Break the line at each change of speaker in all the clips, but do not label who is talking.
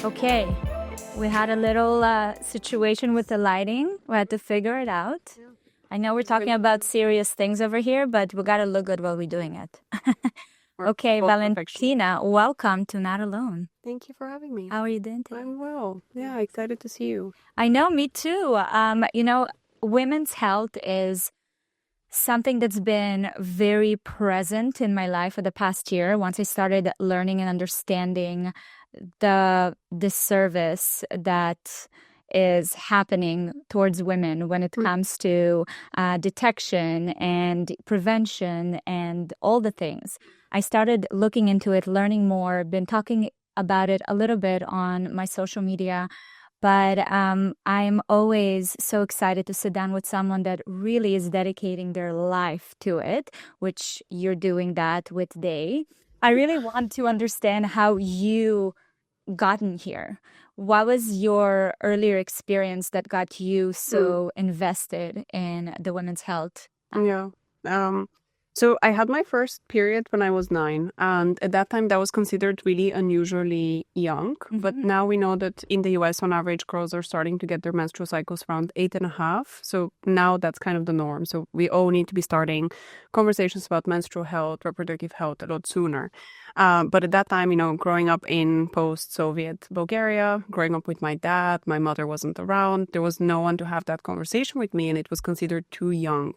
Okay, we had a little situation with the lighting. We had to figure it out.
Yeah.
I know we're talking about serious things over here, but we gotta look good while we're doing it. Okay, Valentina, welcome to Not Alone.
Thank you for having me.
How are you doing today?
I'm well. Yeah, excited to see you.
I know, me too. Women's health is something that's been very present in my life for the past year. Once I started learning and understanding the disservice that is happening towards women when it comes to detection and prevention and all the things. I started looking into it, learning more, been talking about it a little bit on my social media. But I'm always so excited to sit down with someone that really is dedicating their life to it, which you're doing that with Daye. I really want to understand how you gotten here. What was your earlier experience that got you so invested in the women's health?
Yeah. So I had my first period when I was 9, and at that time that was considered really unusually young. But now we know that in the US, on average, girls are starting to get their menstrual cycles around 8.5. So now that's kind of the norm. So we all need to be starting conversations about menstrual health, reproductive health a lot sooner. But at that time, growing up in post-Soviet Bulgaria, growing up with my dad, my mother wasn't around. There was no one to have that conversation with me, and it was considered too young.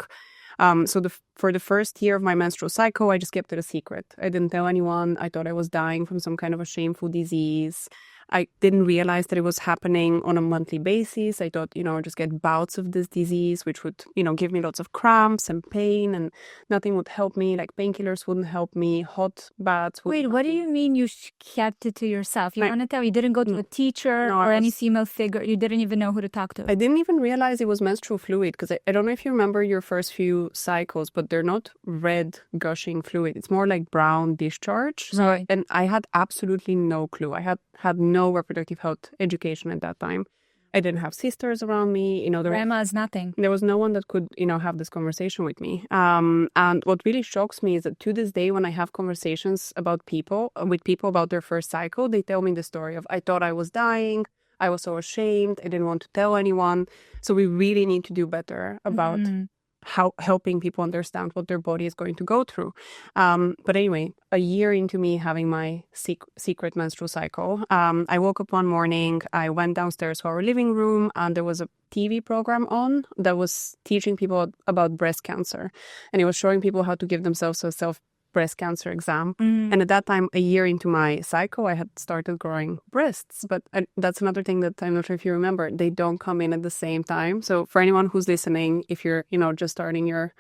For the first year of my menstrual cycle, I just kept it a secret. I didn't tell anyone. I thought I was dying from some kind of a shameful disease. I didn't realize that it was happening on a monthly basis. I thought, I'd just get bouts of this disease, which would, give me lots of cramps and pain, and nothing would help me. Like painkillers wouldn't help me. Hot baths wouldn't
Wait,
help
what do
me.
you mean you kept it to yourself? You want to tell you didn't go to a teacher or any female figure? You didn't even know who to talk to?
I didn't even realize it was menstrual fluid, because I don't know if you remember your first few cycles, but they're not red gushing fluid. It's more like brown discharge.
Right.
And I had absolutely no clue. I had no reproductive health education at that time. I didn't have sisters around me.
Grandma's nothing.
There was no one that could, have this conversation with me. And what really shocks me is that to this day, when I have conversations with people about their first cycle, they tell me the story of, I thought I was dying. I was so ashamed. I didn't want to tell anyone. So we really need to do better about helping people understand what their body is going to go through. But anyway, a year into me having my secret menstrual cycle, I woke up one morning, I went downstairs to our living room, and there was a TV program on that was teaching people about breast cancer. And it was showing people how to give themselves a breast cancer exam. And at that time, a year into my cycle, I had started growing breasts. But that's another thing that I'm not sure if you remember. They don't come in at the same time. So for anyone who's listening, if you're, just starting your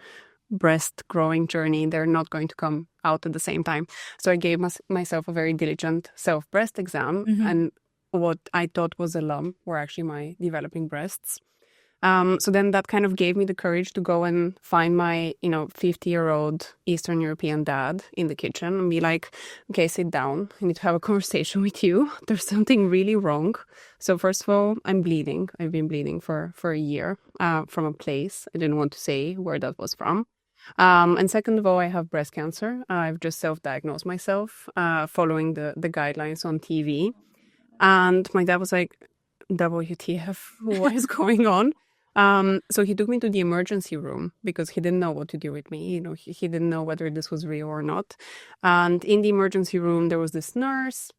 breast growing journey, they're not going to come out at the same time. So I gave myself a very diligent self-breast exam. And what I thought was a lump were actually my developing breasts. So then that kind of gave me the courage to go and find my, 50-year-old Eastern European dad in the kitchen and be like, okay, sit down. I need to have a conversation with you. There's something really wrong. So first of all, I'm bleeding. I've been bleeding for a year from a place. I didn't want to say where that was from. And second of all, I have breast cancer. I've just self-diagnosed myself following the guidelines on TV. And my dad was like, WTF, what is going on? So he took me to the emergency room because he didn't know what to do with me. He didn't know whether this was real or not. And in the emergency room, there was this nurse,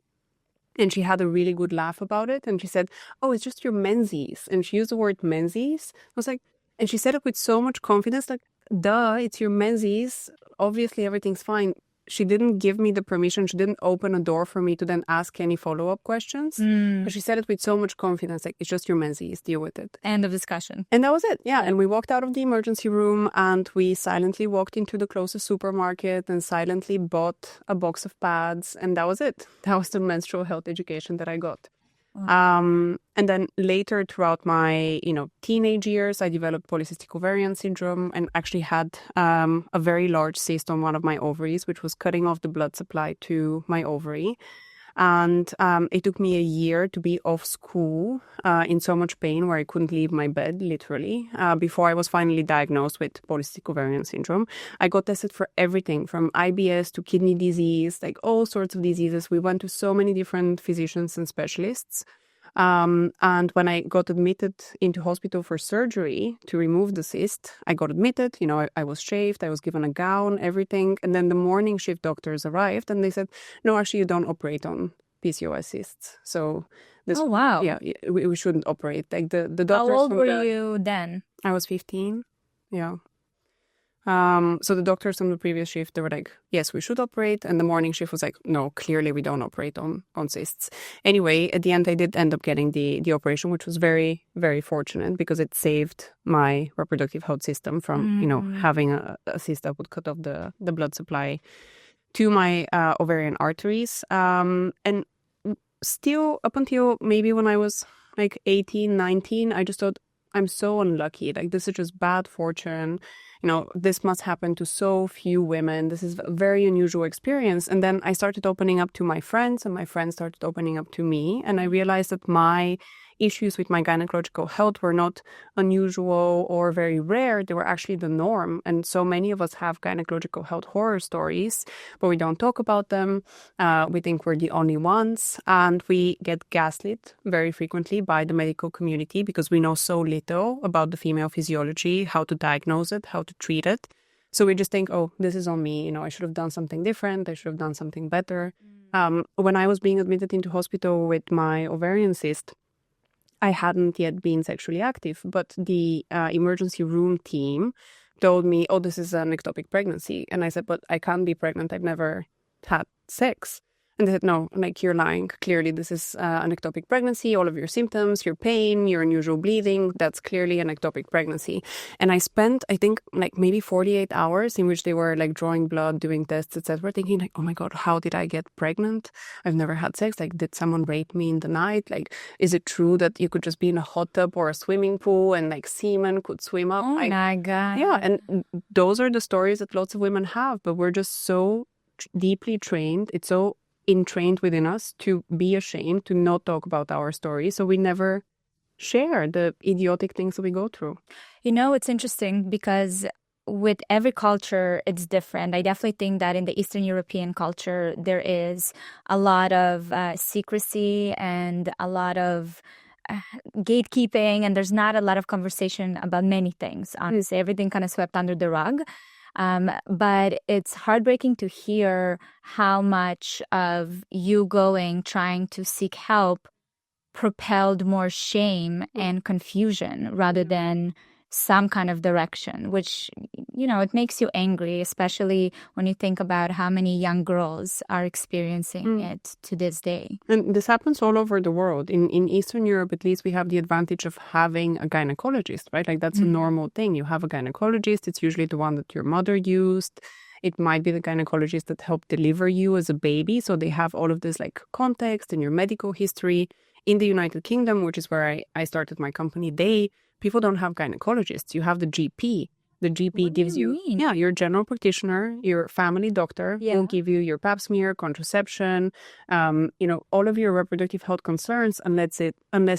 and she had a really good laugh about it. And she said, oh, it's just your menses. And she used the word menses. I was like, and she said it with so much confidence, like, duh, it's your menses. Obviously, everything's fine. She didn't give me the permission. She didn't open a door for me to then ask any follow-up questions. But she said it with so much confidence, like, it's just your menses, deal with it.
End of discussion.
And that was it. Yeah. And we walked out of the emergency room, and we silently walked into the closest supermarket and silently bought a box of pads. And that was it. That was the menstrual health education that I got. And then later throughout my, teenage years, I developed polycystic ovarian syndrome and actually had a very large cyst on one of my ovaries, which was cutting off the blood supply to my ovary. And it took me a year to be off school in so much pain where I couldn't leave my bed, literally, before I was finally diagnosed with polycystic ovarian syndrome. I got tested for everything from IBS to kidney disease, like all sorts of diseases. We went to so many different physicians and specialists. And when I got admitted into hospital for surgery to remove the cyst, I got admitted, I was shaved, I was given a gown, everything. And then the morning shift doctors arrived and they said, no, actually, you don't operate on PCOS cysts. So this,
Oh, wow.
Yeah, we shouldn't operate. Like the doctors.
How old were you then?
I was 15. Yeah. So the doctors on the previous shift, they were like, yes, we should operate. And the morning shift was like, no, clearly we don't operate on cysts. Anyway, at the end, I did end up getting the operation, which was very, very fortunate because it saved my reproductive health system from, having a cyst that would cut off the blood supply to my ovarian arteries. And still up until maybe when I was like 18, 19, I just thought, I'm so unlucky. Like, this is just bad fortune. This must happen to so few women. This is a very unusual experience. And then I started opening up to my friends and my friends started opening up to me. And I realized that my issues with my gynecological health were not unusual or very rare. They were actually the norm. And so many of us have gynecological health horror stories, but we don't talk about them. We think we're the only ones. And we get gaslit very frequently by the medical community because we know so little about the female physiology, how to diagnose it, how to treat it. So we just think, oh, this is on me. I should have done something different. I should have done something better. When I was being admitted into hospital with my ovarian cyst, I hadn't yet been sexually active, but the emergency room team told me, oh, this is an ectopic pregnancy. And I said, but I can't be pregnant. I've never had sex. And they said, no, like, you're lying. Clearly, this is an ectopic pregnancy. All of your symptoms, your pain, your unusual bleeding, that's clearly an ectopic pregnancy. And I spent, I think, like maybe 48 hours in which they were like drawing blood, doing tests, etc., thinking like, oh my God, how did I get pregnant? I've never had sex. Like, did someone rape me in the night? Like, is it true that you could just be in a hot tub or a swimming pool and like semen could swim up?
Oh my God.
Yeah, and those are the stories that lots of women have, but we're just so deeply trained. It's so entrained within us to be ashamed, to not talk about our story. So we never share the idiotic things that we go through.
It's interesting because with every culture, it's different. I definitely think that in the Eastern European culture, there is a lot of secrecy and a lot of gatekeeping, and there's not a lot of conversation about many things. Honestly, everything kind of swept under the rug. But it's heartbreaking to hear how much of you trying to seek help propelled more shame and confusion rather than some kind of direction, which, it makes you angry, especially when you think about how many young girls are experiencing it to this day.
And this happens all over the world. In Eastern Europe, at least, we have the advantage of having a gynecologist, right? Like, that's a normal thing. You have a gynecologist. It's usually the one that your mother used. It might be the gynecologist that helped deliver you as a baby. So they have all of this like context and your medical history. In the United Kingdom, which is where I started my company, Daye, people don't have gynecologists. You have the GP. The GP gives you your general practitioner, your family doctor will give you your pap smear, contraception, all of your reproductive health concerns. Unless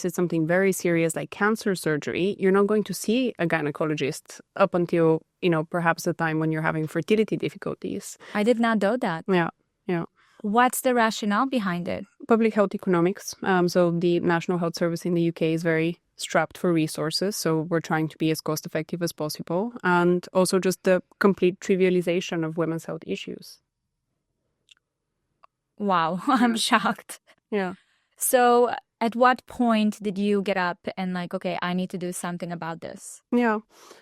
it's something very serious like cancer surgery, you're not going to see a gynecologist up until, perhaps the time when you're having fertility difficulties.
I did not know that.
Yeah.
What's the rationale behind it?
Public health economics. So the National Health Service in the UK is very strapped for resources. So we're trying to be as cost effective as possible. And also just the complete trivialization of women's health issues.
Wow, I'm shocked.
Yeah.
So at what point did you get up and like, okay, I need to do something about this?
Yeah.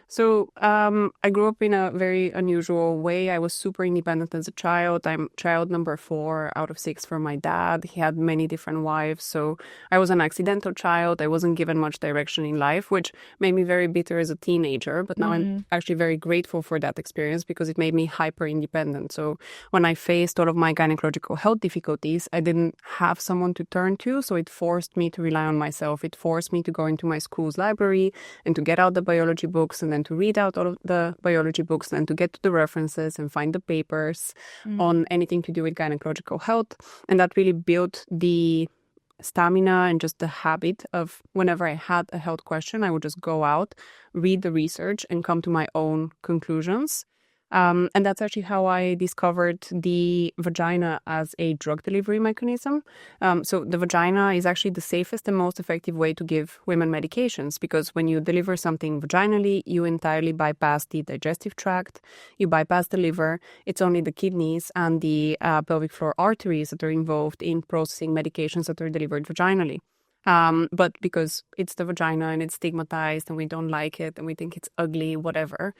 So I grew up in a very unusual way. I was super independent as a child. I'm child number 4 out of 6 from my dad. He had many different wives. So I was an accidental child. I wasn't given much direction in life, which made me very bitter as a teenager. But now I'm actually very grateful for that experience because it made me hyper independent. So when I faced all of my gynecological health difficulties, I didn't have someone to turn to. So it forced forced me to rely on myself. It forced me to go into my school's library and to get out the biology books and then to read out all of the biology books and to get to the references and find the papers on anything to do with gynecological health. And that really built the stamina and just the habit of whenever I had a health question, I would just go out, read the research and come to my own conclusions. And that's actually how I discovered the vagina as a drug delivery mechanism. So the vagina is actually the safest and most effective way to give women medications, because when you deliver something vaginally, you entirely bypass the digestive tract, you bypass the liver. It's only the kidneys and the pelvic floor arteries that are involved in processing medications that are delivered vaginally. But because it's the vagina and it's stigmatized and we don't like it and we think it's ugly, whatever,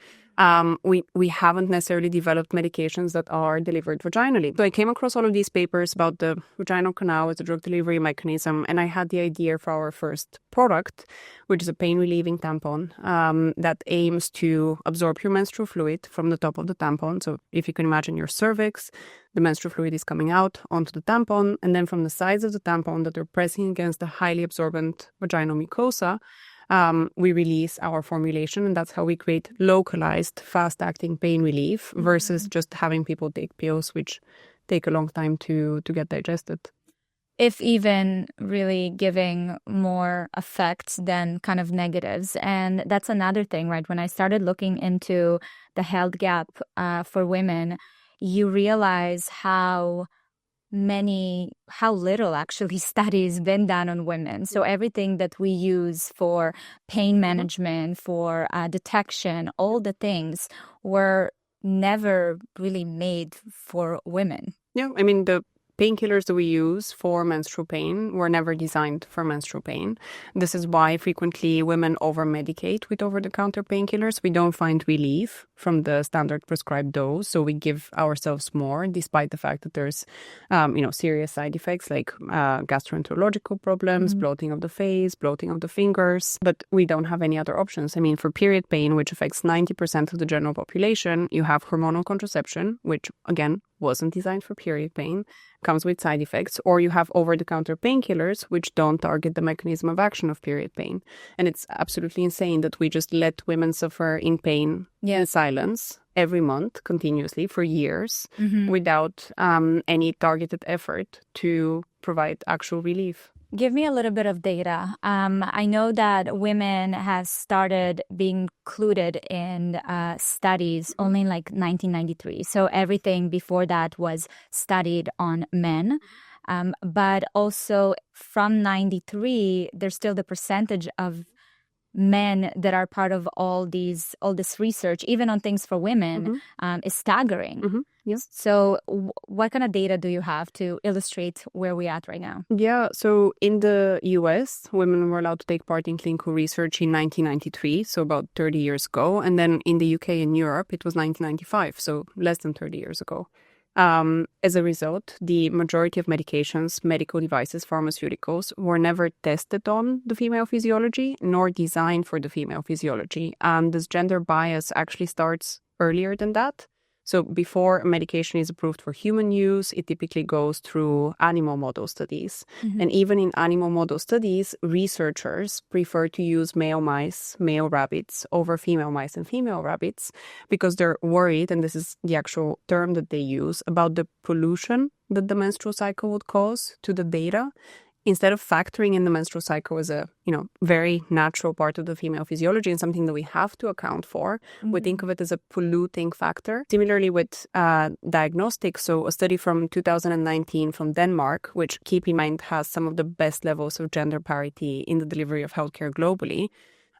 we haven't necessarily developed medications that are delivered vaginally. So I came across all of these papers about the vaginal canal as a drug delivery mechanism, and I had the idea for our first product, which is a pain-relieving tampon that aims to absorb your menstrual fluid from the top of the tampon. So if you can imagine your cervix, the menstrual fluid is coming out onto the tampon, and then from the sides of the tampon that are pressing against the highly absorbent vaginal mucosa, we release our formulation, and that's how we create localized, fast-acting pain relief versus just having people take pills, which take a long time to get digested.
If even really giving more effects than kind of negatives. And that's another thing, right? When I started looking into the health gap for women, you realize how little actually studies been done on women. So everything that we use for pain management, for detection, all the things were never really made for women.
Yeah, I mean, the painkillers that we use for menstrual pain were never designed for menstrual pain. This is why frequently women over-medicate with over-the-counter painkillers. We don't find relief from the standard prescribed dose, so we give ourselves more, despite the fact that there's, serious side effects like gastroenterological problems, bloating of the face, bloating of the fingers. But we don't have any other options. I mean, for period pain, which affects 90% of the general population, you have hormonal contraception, which again wasn't designed for period pain, comes with side effects, or you have over-the-counter painkillers which don't target the mechanism of action of period pain. And it's absolutely insane that we just let women suffer in pain in silence every month continuously for years without any targeted effort to provide actual relief.
Give me a little bit of data. I know that women have started being included in studies only in like 1993. So everything before that was studied on men. But also from 93, there's still the percentage of men that are part of all this research, even on things for women, is staggering.
Yes.
So what kind of data do you have to illustrate where we're at right now?
Yeah, so in the US, women were allowed to take part in clinical research in 1993, so about 30 years ago. And then in the UK and Europe, it was 1995, so less than 30 years ago. As a result, the majority of medications, medical devices, pharmaceuticals were never tested on the female physiology nor designed for the female physiology. And this gender bias actually starts earlier than that. So before a medication is approved for human use, it typically goes through animal model studies. And even in animal model studies, researchers prefer to use male mice, male rabbits over female mice and female rabbits because they're worried, and this is the actual term that they use, about the pollution that the menstrual cycle would cause to the data. Instead of factoring in the menstrual cycle as a, very natural part of the female physiology and something that we have to account for, we think of it as a polluting factor. Similarly with diagnostics, so a study from 2019 from Denmark, which, keep in mind, has some of the best levels of gender parity in the delivery of healthcare globally.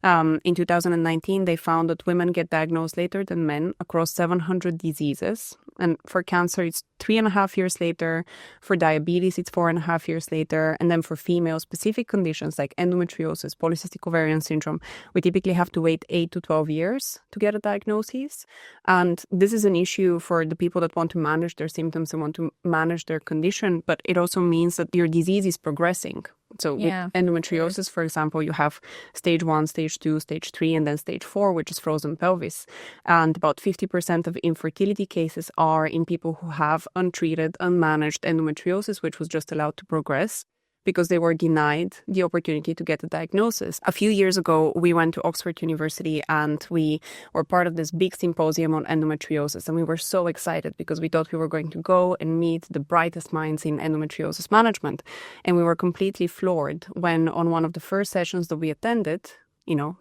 In 2019, they found that women get diagnosed later than men across 700 diseases. And for cancer, it's 3.5 years later. For diabetes, it's 4.5 years later. And then for female-specific conditions like endometriosis, polycystic ovarian syndrome, we typically have to wait 8 to 12 years to get a diagnosis. And this is an issue for the people that want to manage their symptoms and want to manage their condition. But it also means that your disease is progressing. So with endometriosis, for example, you have stage 1, stage 2, stage 3, and then stage 4, which is frozen pelvis. And about 50% of infertility cases are in people who have untreated, unmanaged endometriosis, which was just allowed to progress. because they were denied the opportunity to get a diagnosis. A few years ago, we went to Oxford University and we were part of this big symposium on endometriosis. And we were so excited because we thought we were going to go and meet the brightest minds in endometriosis management. And we were completely floored when on one of the first sessions that we attended,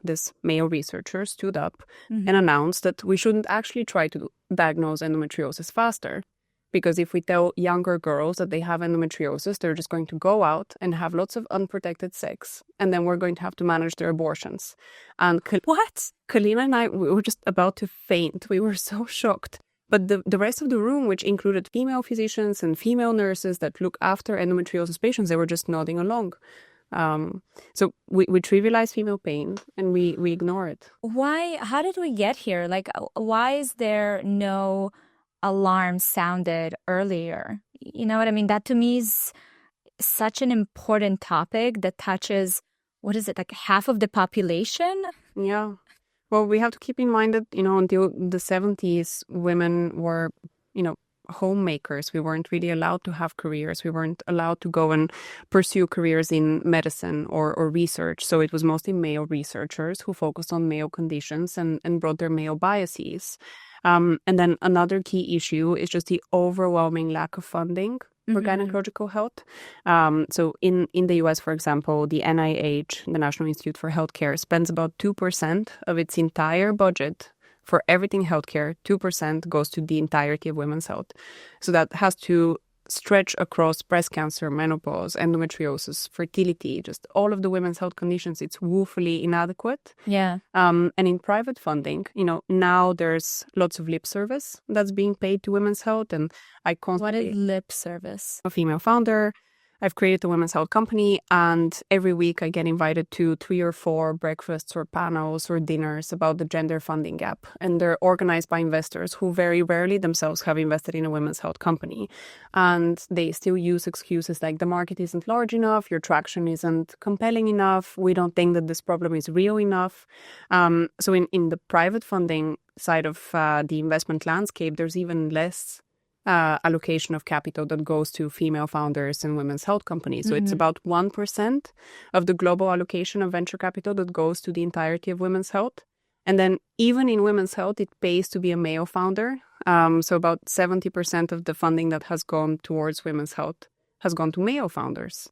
this male researcher stood up and announced that we shouldn't actually try to diagnose endometriosis faster. Because if we tell younger girls that they have endometriosis, they're just going to go out and have lots of unprotected sex. And then we're going to have to manage their abortions. And
What?
Kalina and I, we were just about to faint. We were so shocked. But the rest of the room, which included female physicians and female nurses that look after endometriosis patients, they were just nodding along. So we trivialize female pain and we ignore it.
Why? How did we get here? Like, why is there no alarm sounded earlier? You know what I mean? That to me is such an important topic that touches, what is it, like half of the population?
Yeah. Well, we have to keep in mind that, until the 70s, women were, homemakers. We weren't really allowed to have careers. We weren't allowed to go and pursue careers in medicine or research. So it was mostly male researchers who focused on male conditions and brought their male biases. And then another key issue is just the overwhelming lack of funding for gynecological health. So in the US, for example, the NIH, the National Institute for Healthcare, spends about 2% of its entire budget for everything healthcare. 2% goes to the entirety of women's health. So that has to stretch across breast cancer, menopause, endometriosis, fertility, just all of the women's health conditions. It's woefully inadequate.
Yeah.
And in private funding, now there's lots of lip service that's being paid to women's health. And I constantly...
What is lip service?
A female founder. I've created a women's health company, and every week I get invited to 3 or 4 breakfasts or panels or dinners about the gender funding gap. And they're organized by investors who very rarely themselves have invested in a women's health company. And they still use excuses like the market isn't large enough, your traction isn't compelling enough, we don't think that this problem is real enough. So in the private funding side of the investment landscape, there's even less allocation of capital that goes to female founders and women's health companies. So it's about 1% of the global allocation of venture capital that goes to the entirety of women's health. And then even in women's health, it pays to be a male founder. So about 70% of the funding that has gone towards women's health has gone to male founders.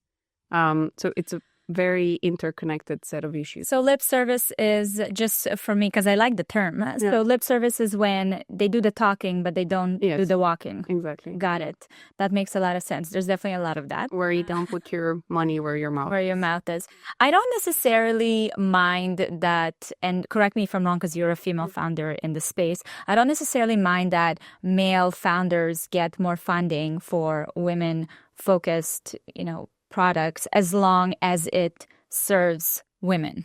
So it's a very interconnected set of issues.
So lip service is, just for me, because I like the term. Yeah. So lip service is when they do the talking, but they don't do the walking.
Exactly.
Got it. That makes a lot of sense. There's definitely a lot of that.
Where you don't put your money where your mouth
is. I don't necessarily mind that, and correct me if I'm wrong because you're a female founder in the space, I don't necessarily mind that male founders get more funding for women-focused, products as long as it serves women.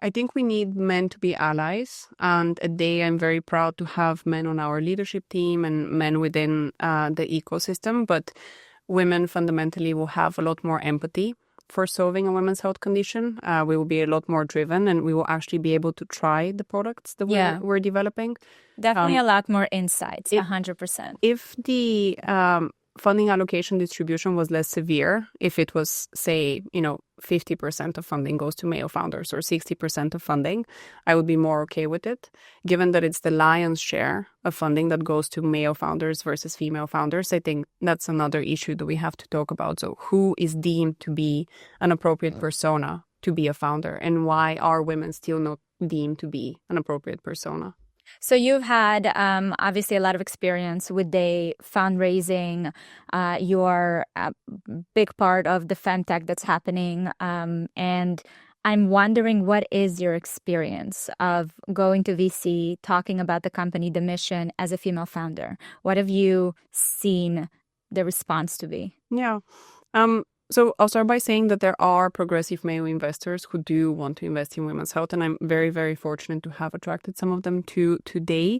I think we need men to be allies. And at Daye, I'm very proud to have men on our leadership team and men within the ecosystem. But women fundamentally will have a lot more empathy for solving a women's health condition. We will be a lot more driven and we will actually be able to try the products that we're developing.
Definitely a lot more insights, 100%.
If the funding allocation distribution was less severe, if it was, say, 50% of funding goes to male founders or 60% of funding, I would be more okay with it. Given that it's the lion's share of funding that goes to male founders versus female founders, I think that's another issue that we have to talk about. So who is deemed to be an appropriate persona to be a founder, and why are women still not deemed to be an appropriate persona?
So you've had obviously a lot of experience with Daye fundraising. You're a big part of the femtech that's happening. And I'm wondering, what is your experience of going to VC, talking about the company, the mission as a female founder? What have you seen the response to be?
Yeah. So I'll start by saying that there are progressive male investors who do want to invest in women's health, and I'm very, very fortunate to have attracted some of them to Daye.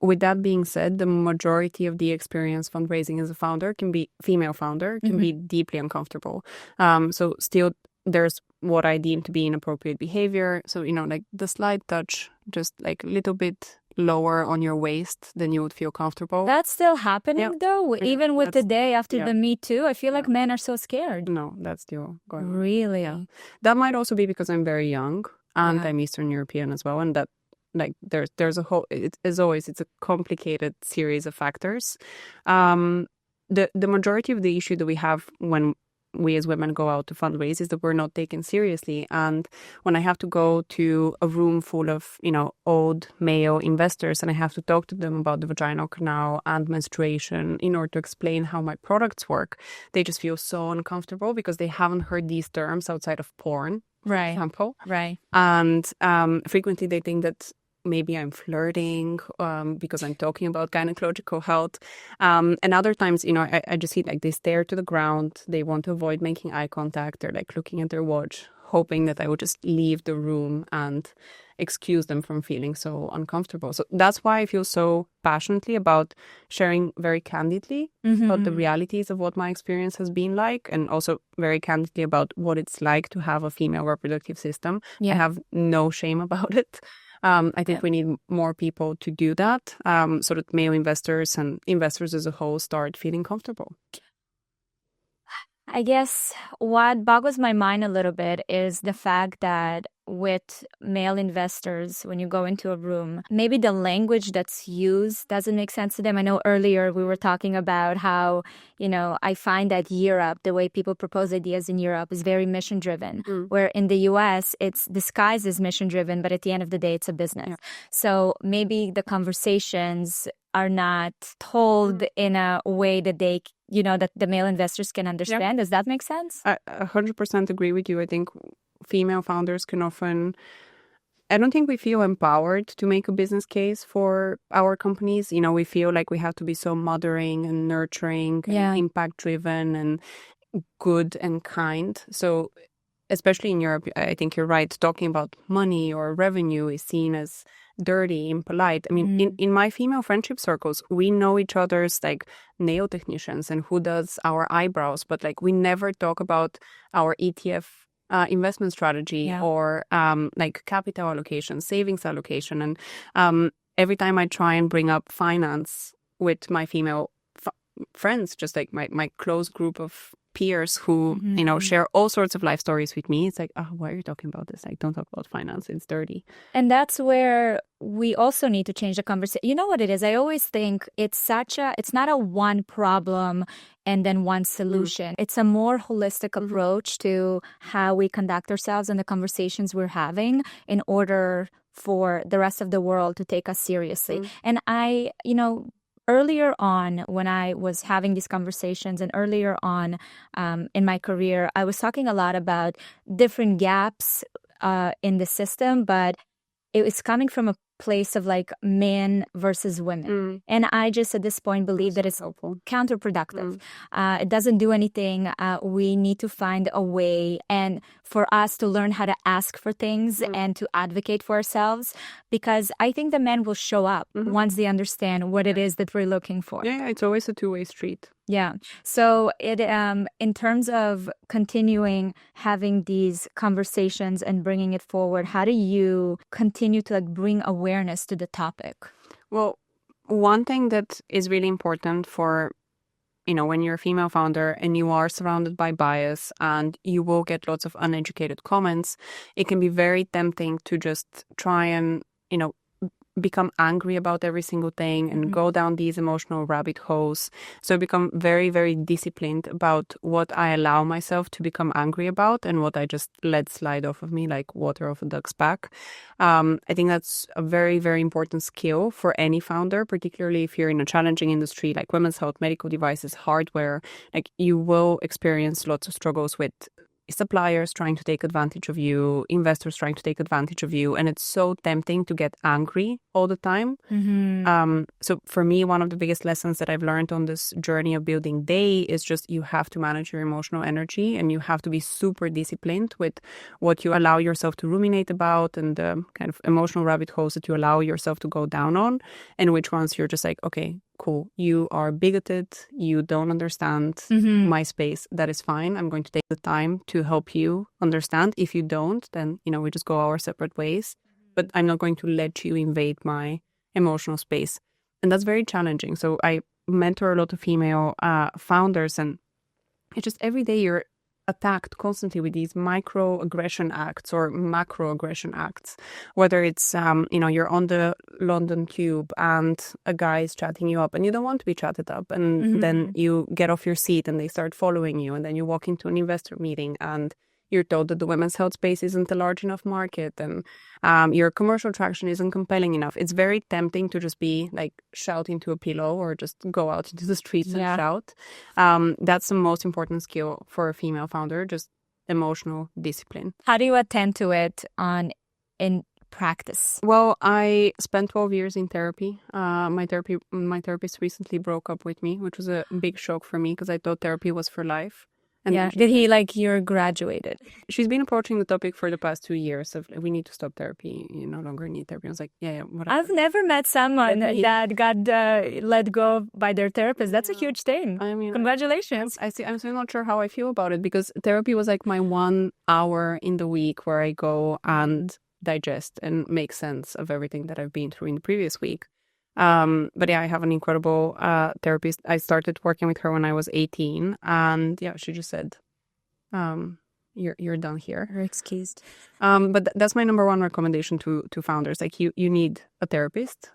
With that being said, the majority of the experience fundraising as a founder female founder can be deeply uncomfortable. So still there's what I deem to be inappropriate behavior. So, like the slight touch, just like a little bit lower on your waist, then you would feel comfortable.
That's still happening though, even with the Daye after the Me Too. I feel like men are so scared.
No, that's still going on.
Really?
Yeah. That might also be because I'm very young and I'm Eastern European as well, and that like there's a whole, as always, it's a complicated series of factors. The majority of the issue that we have when we as women go out to fundraise is that we're not taken seriously. And when I have to go to a room full of, old male investors and I have to talk to them about the vaginal canal and menstruation in order to explain how my products work, they just feel so uncomfortable because they haven't heard these terms outside of porn, for example.
Right.
And frequently they think that maybe I'm flirting because I'm talking about gynecological health. And other times, I just see like they stare to the ground. They want to avoid making eye contact. They're like looking at their watch, hoping that I would just leave the room and excuse them from feeling so uncomfortable. So that's why I feel so passionately about sharing very candidly about the realities of what my experience has been like, and also very candidly about what it's like to have a female reproductive system. I have no shame about it. I think we need more people to do that so that male investors and investors as a whole start feeling comfortable.
I guess what boggles my mind a little bit is the fact that with male investors, when you go into a room, maybe the language that's used doesn't make sense to them. I know earlier we were talking about how, I find that Europe, the way people propose ideas in Europe is very mission driven, where in the US, it's disguised as mission driven, but at the end of the day, it's a business. Yeah. So maybe the conversations are not told in a way that they, that the male investors can understand. Yeah. Does that make sense?
I 100% agree with you. I think female founders can often, I don't think we feel empowered to make a business case for our companies. We feel like we have to be so mothering and nurturing and impact driven and good and kind. So especially in Europe, I think you're right. Talking about money or revenue is seen as dirty, impolite. I mean, in my female friendship circles, we know each other's like nail technicians and who does our eyebrows, but like we never talk about our ETF investment strategy or like capital allocation, savings allocation. And every time I try and bring up finance with my female friends, just like my close group of peers who, share all sorts of life stories with me, it's like, oh, why are you talking about this? Like, don't talk about finance. It's dirty.
And that's where we also need to change the conversation. You know what it is? I always think it's not a one problem and then one solution. It's a more holistic approach to how we conduct ourselves and the conversations we're having in order for the rest of the world to take us seriously. And earlier on, when I was having these conversations and earlier on in my career, I was talking a lot about different gaps in the system, but it was coming from a place of like men versus women. And I just at this point believe that it's counterproductive. It doesn't do anything. We need to find a way and for us to learn how to ask for things and to advocate for ourselves, because I think the men will show up once they understand what it is that we're looking for.
Yeah, it's always a two-way street.
Yeah. So it in terms of continuing having these conversations and bringing it forward, how do you continue to like bring awareness to the topic?
Well, one thing that is really important for, when you're a female founder and you are surrounded by bias and you will get lots of uneducated comments, it can be very tempting to just try and, become angry about every single thing and go down these emotional rabbit holes. So I become very, very disciplined about what I allow myself to become angry about and what I just let slide off of me like water off a duck's back. I think that's a very, very important skill for any founder, particularly if you're in a challenging industry like women's health, medical devices, hardware. Like you will experience lots of struggles with suppliers trying to take advantage of you, investors trying to take advantage of you, and it's so tempting to get angry all the time. So for me, one of the biggest lessons that I've learned on this journey of building Daye is just you have to manage your emotional energy and you have to be super disciplined with what you allow yourself to ruminate about and the kind of emotional rabbit holes that you allow yourself to go down on, and which ones you're just like, okay, cool, you are bigoted, you don't understand my space, that is fine. I'm going to take the time to help you understand. If you don't, then, we just go our separate ways. But I'm not going to let you invade my emotional space. And that's very challenging. So I mentor a lot of female founders, and it's just every day you're attacked constantly with these microaggression acts or macroaggression acts, whether it's you're on the London tube and a guy is chatting you up and you don't want to be chatted up, and then you get off your seat and they start following you, and then you walk into an investor meeting and you're told that the women's health space isn't a large enough market, and your commercial traction isn't compelling enough. It's very tempting to just be like shouting to a pillow or just go out into the streets and shout. That's the most important skill for a female founder, just emotional discipline.
How do you attend to it in practice?
Well, I spent 12 years in therapy. My therapist recently broke up with me, which was a big shock for me because I thought therapy was for life.
And did he you're graduated?
She's been approaching the topic for the past 2 years of we need to stop therapy. You no longer need therapy. I was like, yeah, whatever.
I've never met someone that got let go by their therapist. That's a huge thing. I mean, congratulations.
I'm still not sure how I feel about it, because therapy was like my 1 hour in the week where I go and digest and make sense of everything that I've been through in the previous week. But yeah, I have an incredible therapist. I started working with her when I was 18, and yeah, she just said, you're done here.
You're excused.
But that's my number one recommendation to founders. Like you need a therapist.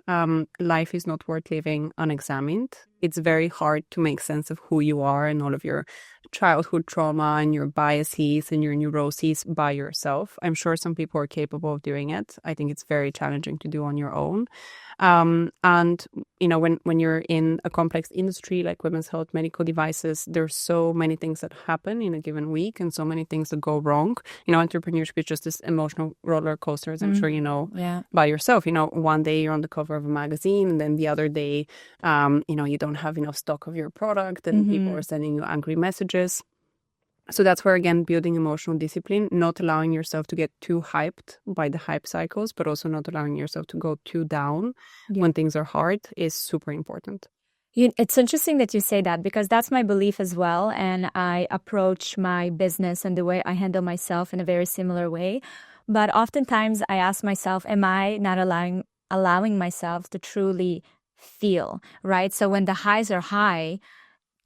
Life is not worth living unexamined. It's very hard to make sense of who you are and all of your childhood trauma and your biases and your neuroses by yourself. I'm sure some people are capable of doing it. I think it's very challenging to do on your own. And you know, when you're in a complex industry like women's health, medical devices, there's so many things that happen in a given week and so many things that go wrong. You know, entrepreneurship is just this emotional roller coaster, as I'm sure you know by yourself. You know, one day you're on the cover of a magazine, and then the other day, you don't have enough stock of your product, and people are sending you angry messages. So that's where, again, building emotional discipline, not allowing yourself to get too hyped by the hype cycles, but also not allowing yourself to go too down when things are hard, is super important.
It's interesting that you say that, because that's my belief as well. And I approach my business and the way I handle myself in a very similar way. But oftentimes I ask myself, am I not allowing myself to truly feel, right? So when the highs are high,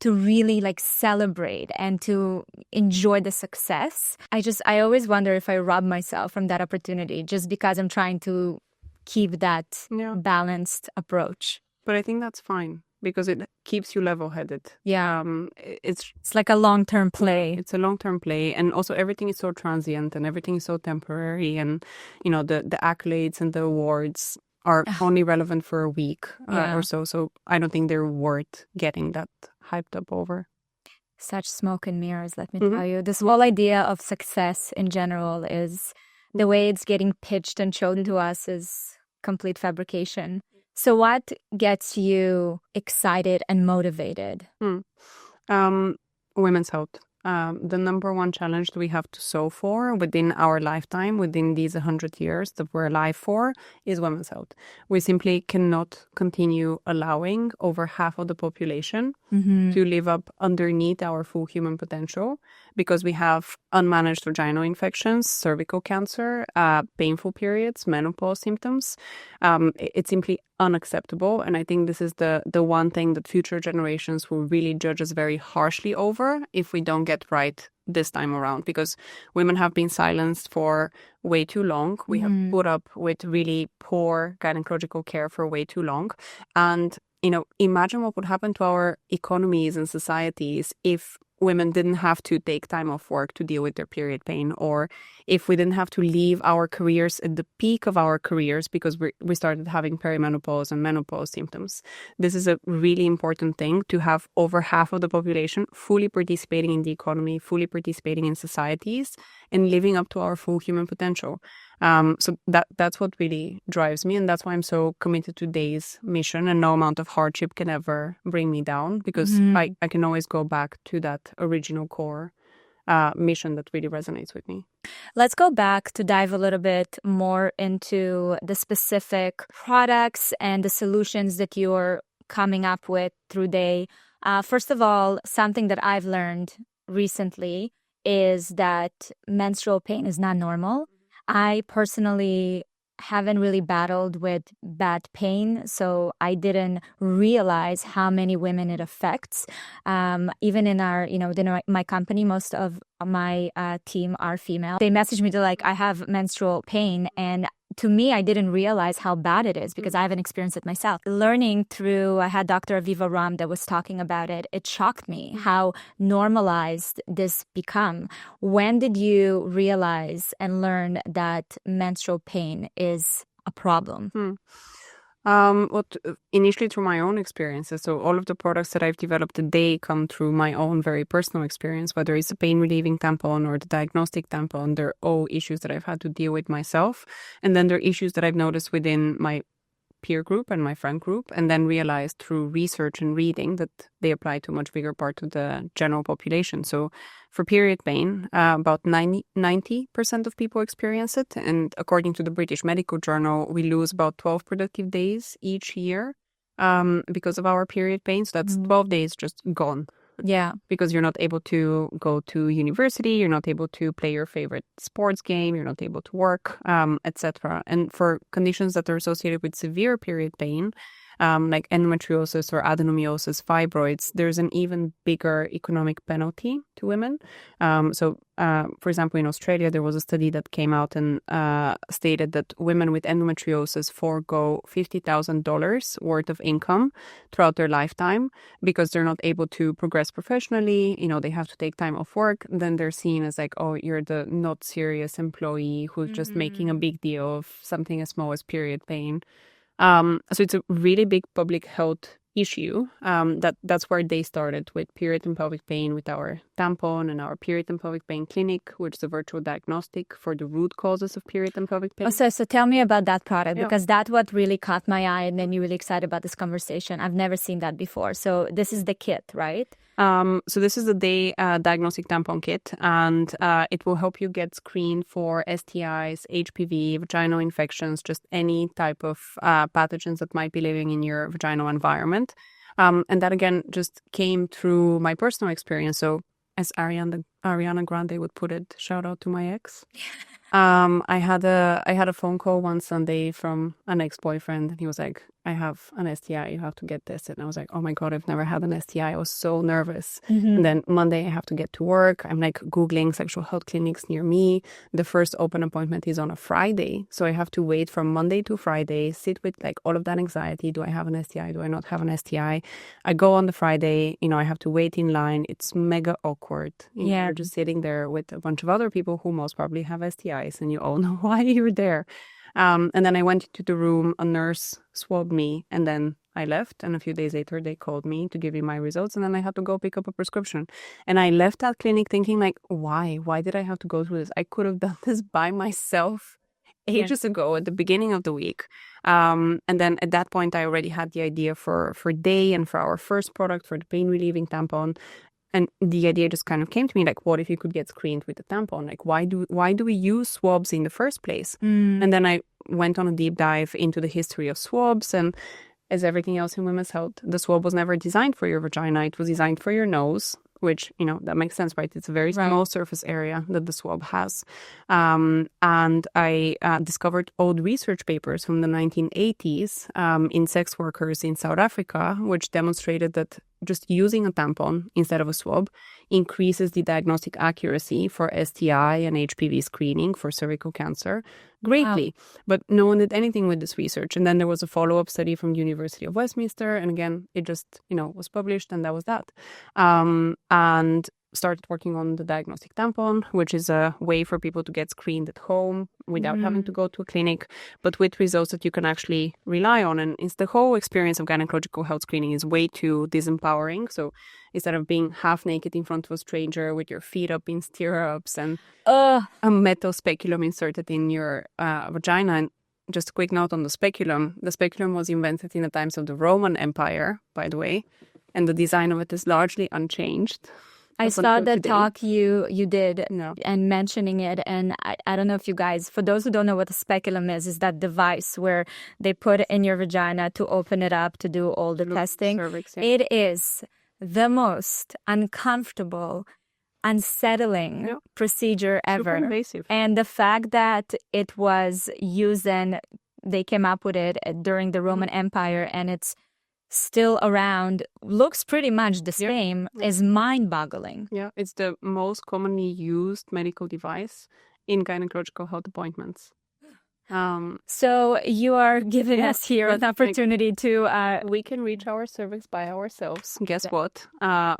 to really celebrate and to enjoy the success. I always wonder if I rob myself from that opportunity just because I'm trying to keep that balanced approach.
But I think that's fine, because it keeps you level-headed.
Yeah.
It's
like a long-term play.
It's a long-term play. And also everything is so transient and everything is so temporary. And, you know, the accolades and the awards are only relevant for a week or so. So I don't think they're worth getting that hyped up over.
Such smoke and mirrors, let me tell you. This whole idea of success in general is the way it's getting pitched and shown to us is complete fabrication. So what gets you excited and motivated?
Women's health. The number one challenge that we have to solve for within our lifetime, within these 100 years that we're alive for, is women's health. We simply cannot continue allowing over half of the population to live up underneath our full human potential, because we have unmanaged vaginal infections, cervical cancer, painful periods, menopause symptoms. It's simply unacceptable. And I think this is the one thing that future generations will really judge us very harshly over if we don't get right this time around, because women have been silenced for way too long. We have put up with really poor gynecological care for way too long. And, you know, imagine what would happen to our economies and societies if women didn't have to take time off work to deal with their period pain, or if we didn't have to leave our careers at the peak of our careers because we started having perimenopause and menopause symptoms. This is a really important thing, to have over half of the population fully participating in the economy, fully participating in societies, and living up to our full human potential. So that's what really drives me, and that's why I'm so committed to Daye's mission, and no amount of hardship can ever bring me down, because I can always go back to that original core mission that really resonates with me.
Let's go back to dive a little bit more into the specific products and the solutions that you're coming up with through Daye. First of all, something that I've learned recently is that menstrual pain is not normal. I personally haven't really battled with bad pain, so I didn't realize how many women it affects. Even in our, my company, most of my team are female. They messaged me to like, I have menstrual pain, and to me, I didn't realize how bad it is because I haven't experienced it myself. Learning through, I had Dr. Aviva Ram that was talking about it. It shocked me how normalized this become. When did you realize and learn that menstrual pain is a problem?
Initially through my own experiences. So all of the products that I've developed today come through my own very personal experience, whether it's a pain relieving tampon or the diagnostic tampon. They're all issues that I've had to deal with myself. And then there are issues that I've noticed within my peer group and my friend group, and then realized through research and reading that they apply to a much bigger part of the general population. So for period pain, about 90% of people experience it. And according to the British Medical Journal, we lose about 12 productive days each year because of our period pain. So that's 12 days just gone.
Yeah.
Because you're not able to go to university, you're not able to play your favorite sports game, you're not able to work, etc. And for conditions that are associated with severe period pain, like endometriosis or adenomyosis, fibroids, there's an even bigger economic penalty to women. For example, in Australia, there was a study that came out and stated that women with endometriosis forego $50,000 worth of income throughout their lifetime because they're not able to progress professionally. They have to take time off work. Then they're seen as like, oh, you're the not serious employee who's just making a big deal of something as small as period pain. So it's a really big public health issue. That's where they started with period and pelvic pain with our tampon and our period and pelvic pain clinic, which is a virtual diagnostic for the root causes of period and pelvic pain.
So tell me about that product, because that's what really caught my eye and made me really excited about this conversation. I've never seen that before. So this is the kit, right?
So this is the Daye Diagnostic Tampon Kit, and it will help you get screened for STIs, HPV, vaginal infections, just any type of pathogens that might be living in your vaginal environment. And that, again, just came through my personal experience. So as Ariana Grande would put it, shout out to my ex. I had a phone call one Sunday from an ex-boyfriend, and he was like, I have an STI, you have to get tested. And I was like, oh my God, I've never had an STI. I was so nervous. And then Monday I have to get to work. I'm like Googling sexual health clinics near me. The first open appointment is on a Friday. So I have to wait from Monday to Friday, sit with like all of that anxiety. Do I have an STI? Do I not have an STI? I go on the Friday, I have to wait in line. It's mega awkward. You're just sitting there with a bunch of other people who most probably have STIs, and you all know why you're there. And then I went into the room, a nurse swabbed me, and then I left. And a few days later, they called me to give me my results, and then I had to go pick up a prescription. And I left that clinic thinking like, why? Why did I have to go through this? I could have done this by myself ages ago at the beginning of the week. And then at that point, I already had the idea for Daye and for our first product, for the pain relieving tampon. And the idea just kind of came to me, like, what if you could get screened with a tampon? Like, why do we use swabs in the first place? And then I went on a deep dive into the history of swabs. And as everything else in women's health, the swab was never designed for your vagina. It was designed for your nose, which, that makes sense, right? It's a very small surface area that the swab has. And I discovered old research papers from the 1980s in sex workers in South Africa, which demonstrated that just using a tampon instead of a swab increases the diagnostic accuracy for STI and HPV screening for cervical cancer greatly. Wow. But no one did anything with this research. And then there was a follow-up study from the University of Westminster. And again, it just, was published, and that was that. And started working on the diagnostic tampon, which is a way for people to get screened at home without having to go to a clinic, but with results that you can actually rely on. And it's the whole experience of gynecological health screening is way too disempowering. So instead of being half naked in front of a stranger with your feet up in stirrups and a metal speculum inserted in your vagina. And just a quick note on the speculum. The speculum was invented in the times of the Roman Empire, by the way, and the design of it is largely unchanged.
I saw the talk you did and mentioning it. And I don't know if you guys, for those who don't know what a speculum is that device where they put it in your vagina to open it up to do all the testing. Cervix, yeah. It is the most uncomfortable unsettling procedure ever.
Super invasive.
And the fact that it was used and they came up with it during the Roman Empire and it's still around, looks pretty much the same, is mind-boggling.
Yeah, it's the most commonly used medical device in gynecological health appointments.
So you are giving us here an opportunity to...
We can reach our cervix by ourselves. Guess what?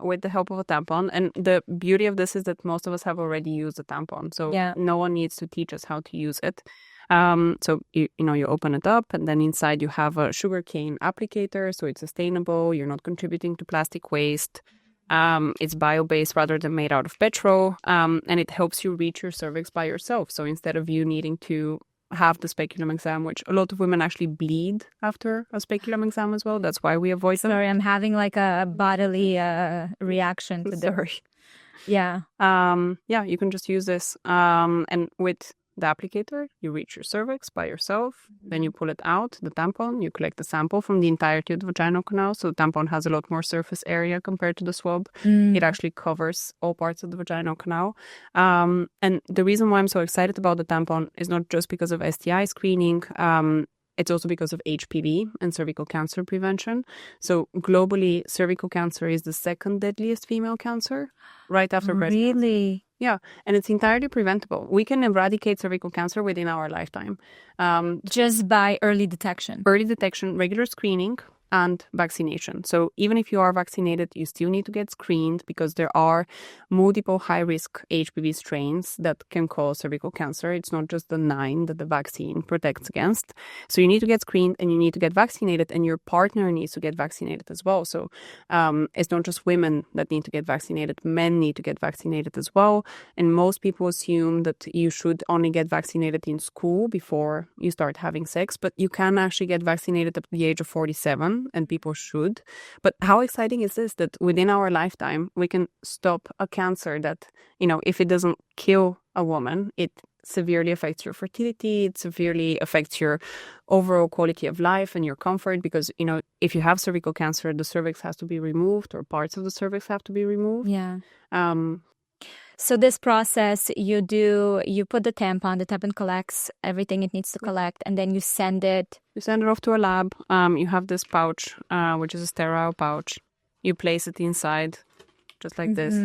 With the help of a tampon. And the beauty of this is that most of us have already used a tampon. So no one needs to teach us how to use it. So, you open it up and then inside you have a sugarcane applicator. So it's sustainable. You're not contributing to plastic waste. It's bio-based rather than made out of petrol. And it helps you reach your cervix by yourself. So instead of you needing to have the speculum exam, which a lot of women actually bleed after a speculum exam as well. That's why we avoid them.
Sorry, I'm having like a bodily reaction to the... Yeah.
You can just use this. And with the applicator, you reach your cervix by yourself. Then you pull it out, the tampon. You collect the sample from the entirety of the vaginal canal. So the tampon has a lot more surface area compared to the swab. It actually covers all parts of the vaginal canal. And the reason why I'm so excited about the tampon is not just because of STI screening. It's also because of HPV and cervical cancer prevention. So globally, cervical cancer is the second deadliest female cancer, right after breast cancer.
Really?
Yeah, and it's entirely preventable. We can eradicate cervical cancer within our lifetime.
Just by early detection?
Early detection, regular screening, and vaccination. So even if you are vaccinated, you still need to get screened because there are multiple high-risk HPV strains that can cause cervical cancer. It's not just the 9 that the vaccine protects against. So you need to get screened and you need to get vaccinated, and your partner needs to get vaccinated as well. So it's not just women that need to get vaccinated. Men need to get vaccinated as well. And most people assume that you should only get vaccinated in school before you start having sex, but you can actually get vaccinated up to the age of 47. And people should. But how exciting is this that within our lifetime, we can stop a cancer that, if it doesn't kill a woman, it severely affects your fertility, it severely affects your overall quality of life and your comfort because, if you have cervical cancer, the cervix has to be removed or parts of the cervix have to be removed.
Yeah. So this process, you put the tampon collects everything it needs to collect, and then you send it.
You send it off to a lab. You have this pouch, which is a sterile pouch. You place it inside, just like this.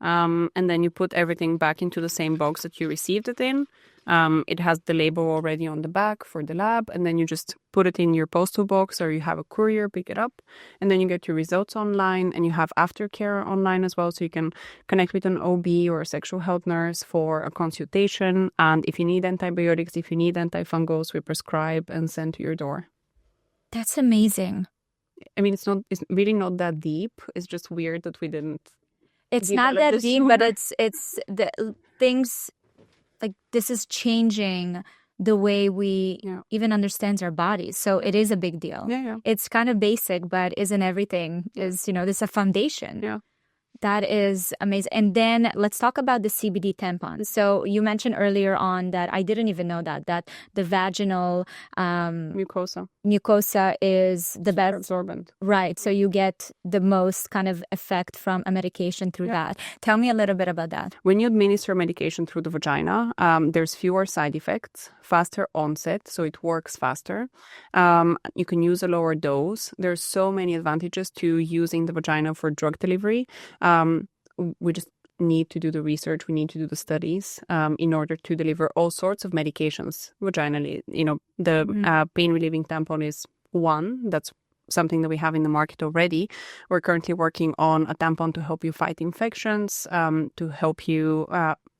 And then you put everything back into the same box that you received it in. It has the label already on the back for the lab, and then you just put it in your postal box or you have a courier pick it up, and then you get your results online, and you have aftercare online as well, so you can connect with an OB or a sexual health nurse for a consultation, and if you need antibiotics, if you need antifungals, we prescribe and send to your door.
That's amazing.
I mean, it's really not that deep. It's just weird that we didn't.
It's not that deep, but it's the things like this is changing the way we even understand our bodies. So it is a big deal.
Yeah.
It's kind of basic, but isn't everything this is a foundation. Yeah. That is amazing. And then let's talk about the CBD tampons. So you mentioned earlier on that I didn't even know that the vaginal mucosa is the best
absorbent.
Right. So you get the most kind of effect from a medication through that. Tell me a little bit about that.
When you administer medication through the vagina, there's fewer side effects, faster onset, so it works faster. You can use a lower dose. There's so many advantages to using the vagina for drug delivery. We just need to do the research. We need to do the studies in order to deliver all sorts of medications vaginally. The pain relieving tampon is one. That's something that we have in the market already. We're currently working on a tampon to help you fight infections, to help you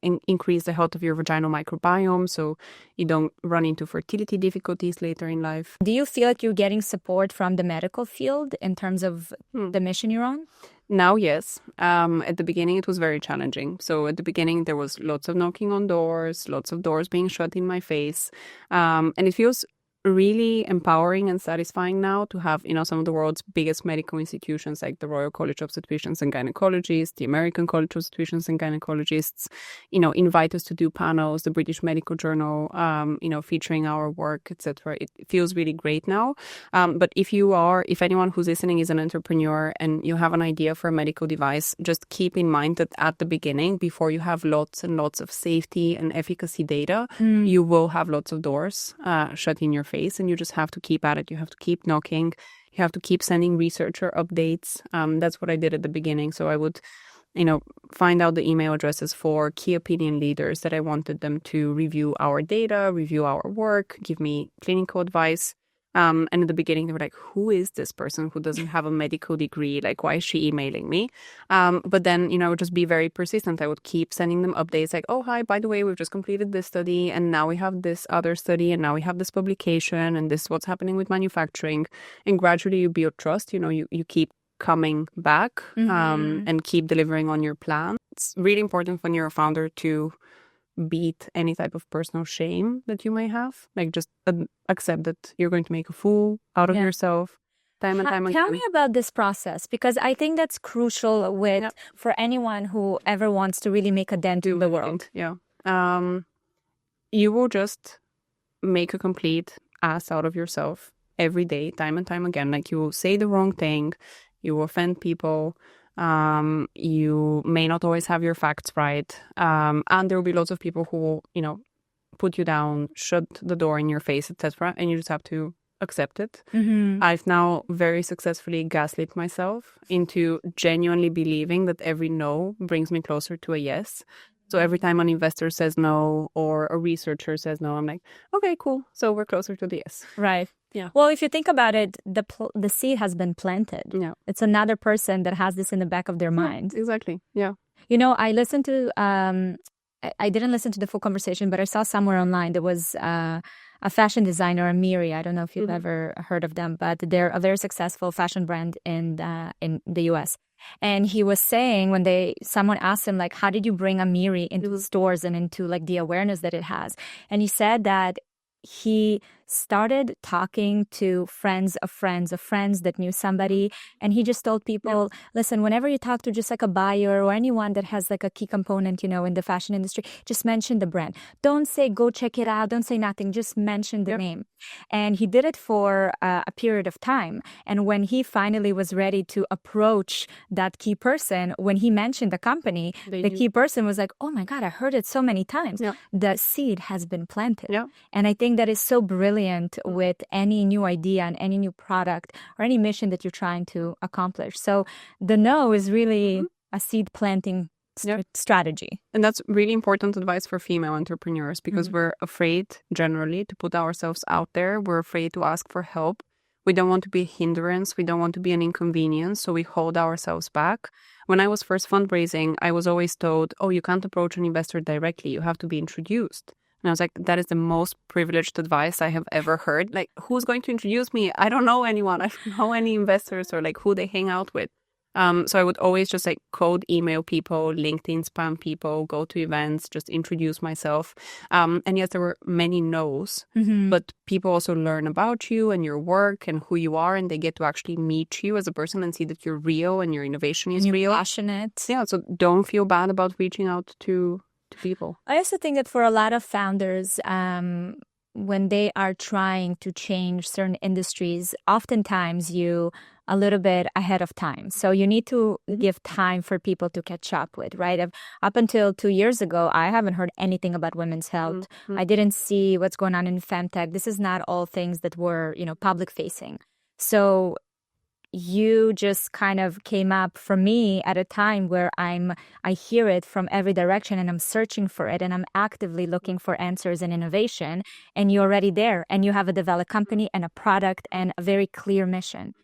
increase the health of your vaginal microbiome so you don't run into fertility difficulties later in life.
Do you feel like you're getting support from the medical field in terms of the mission you're on?
Now, yes. At the beginning, it was very challenging. So at the beginning, there was lots of knocking on doors, lots of doors being shut in my face. And it feels really empowering and satisfying now to have, some of the world's biggest medical institutions like the Royal College of Obstetricians and Gynecologists, the American College of Obstetricians and Gynecologists, invite us to do panels, the British Medical Journal, featuring our work, etc. It feels really great now. But if anyone who's listening is an entrepreneur and you have an idea for a medical device, just keep in mind that at the beginning, before you have lots and lots of safety and efficacy data, you will have lots of doors shut in your face, and you just have to keep at it. You have to keep knocking. You have to keep sending researcher updates. That's what I did at the beginning. So I would, find out the email addresses for key opinion leaders that I wanted them to review our data, review our work, give me clinical advice. And at the beginning, they were like, who is this person who doesn't have a medical degree? Like, why is she emailing me? But then, I would just be very persistent. I would keep sending them updates like, oh, hi, by the way, we've just completed this study and now we have this other study and now we have this publication and this is what's happening with manufacturing. And gradually you build trust, you keep coming back and keep delivering on your plan. It's really important when you're a founder to beat any type of personal shame that you may have. Like, just accept that you're going to make a fool out of yourself time and time again.
Tell me about this process, because I think that's crucial for anyone who ever wants to really make a dent in the world.
Yeah. You will just make a complete ass out of yourself every day, time and time again. Like, you will say the wrong thing, you will offend people, you may not always have your facts right. And there will be lots of people who will, put you down, shut the door in your face, etc. And you just have to accept it. I've now very successfully gaslit myself into genuinely believing that every no brings me closer to a yes. So every time an investor says no or a researcher says no, I'm like, okay, cool. So we're closer to the yes.
Right.
Yeah.
Well, if you think about it, the seed has been planted.
Yeah.
It's another person that has this in the back of their mind.
Exactly. Yeah.
I listened to, I didn't listen to the full conversation, but I saw somewhere online there was a fashion designer, Amiri. I don't know if you've ever heard of them, but they're a very successful fashion brand in the US. And he was saying when someone asked him, like, how did you bring Amiri into the stores and into like the awareness that it has? And he said that he started talking to friends of friends that knew somebody, and he just told people, listen, whenever you talk to just like a buyer or anyone that has like a key component, in the fashion industry, just mention the brand. Don't say go check it out, don't say nothing, just mention the name. And he did it for a period of time, and when he finally was ready to approach that key person, when he mentioned the company, the key person was like, oh my God, I heard it so many times. The seed has been planted. And I think that is so brilliant with any new idea and any new product or any mission that you're trying to accomplish. So the no is really a seed planting strategy.
And that's really important advice for female entrepreneurs, because we're afraid generally to put ourselves out there. We're afraid to ask for help. We don't want to be a hindrance. We don't want to be an inconvenience. So we hold ourselves back. When I was first fundraising, I was always told, oh, you can't approach an investor directly. You have to be introduced. And I was like, that is the most privileged advice I have ever heard. Like, who's going to introduce me? I don't know anyone. I don't know any investors or like who they hang out with. So I would always just like cold email people, LinkedIn spam people, go to events, just introduce myself. And yes, there were many no's, but people also learn about you and your work and who you are, and they get to actually meet you as a person and see that you're real and your innovation is real.
Passionate.
Yeah, so don't feel bad about reaching out to people.
I also think that for a lot of founders, when they are trying to change certain industries, oftentimes you a little bit ahead of time. So you need to give time for people to catch up with, right? Up until 2 years ago, I haven't heard anything about women's health. I didn't see what's going on in femtech. This is not all things that were, public facing. So you just kind of came up for me at a time where I hear it from every direction and I'm searching for it and I'm actively looking for answers and innovation, and you're already there and you have a developed company and a product and a very clear mission.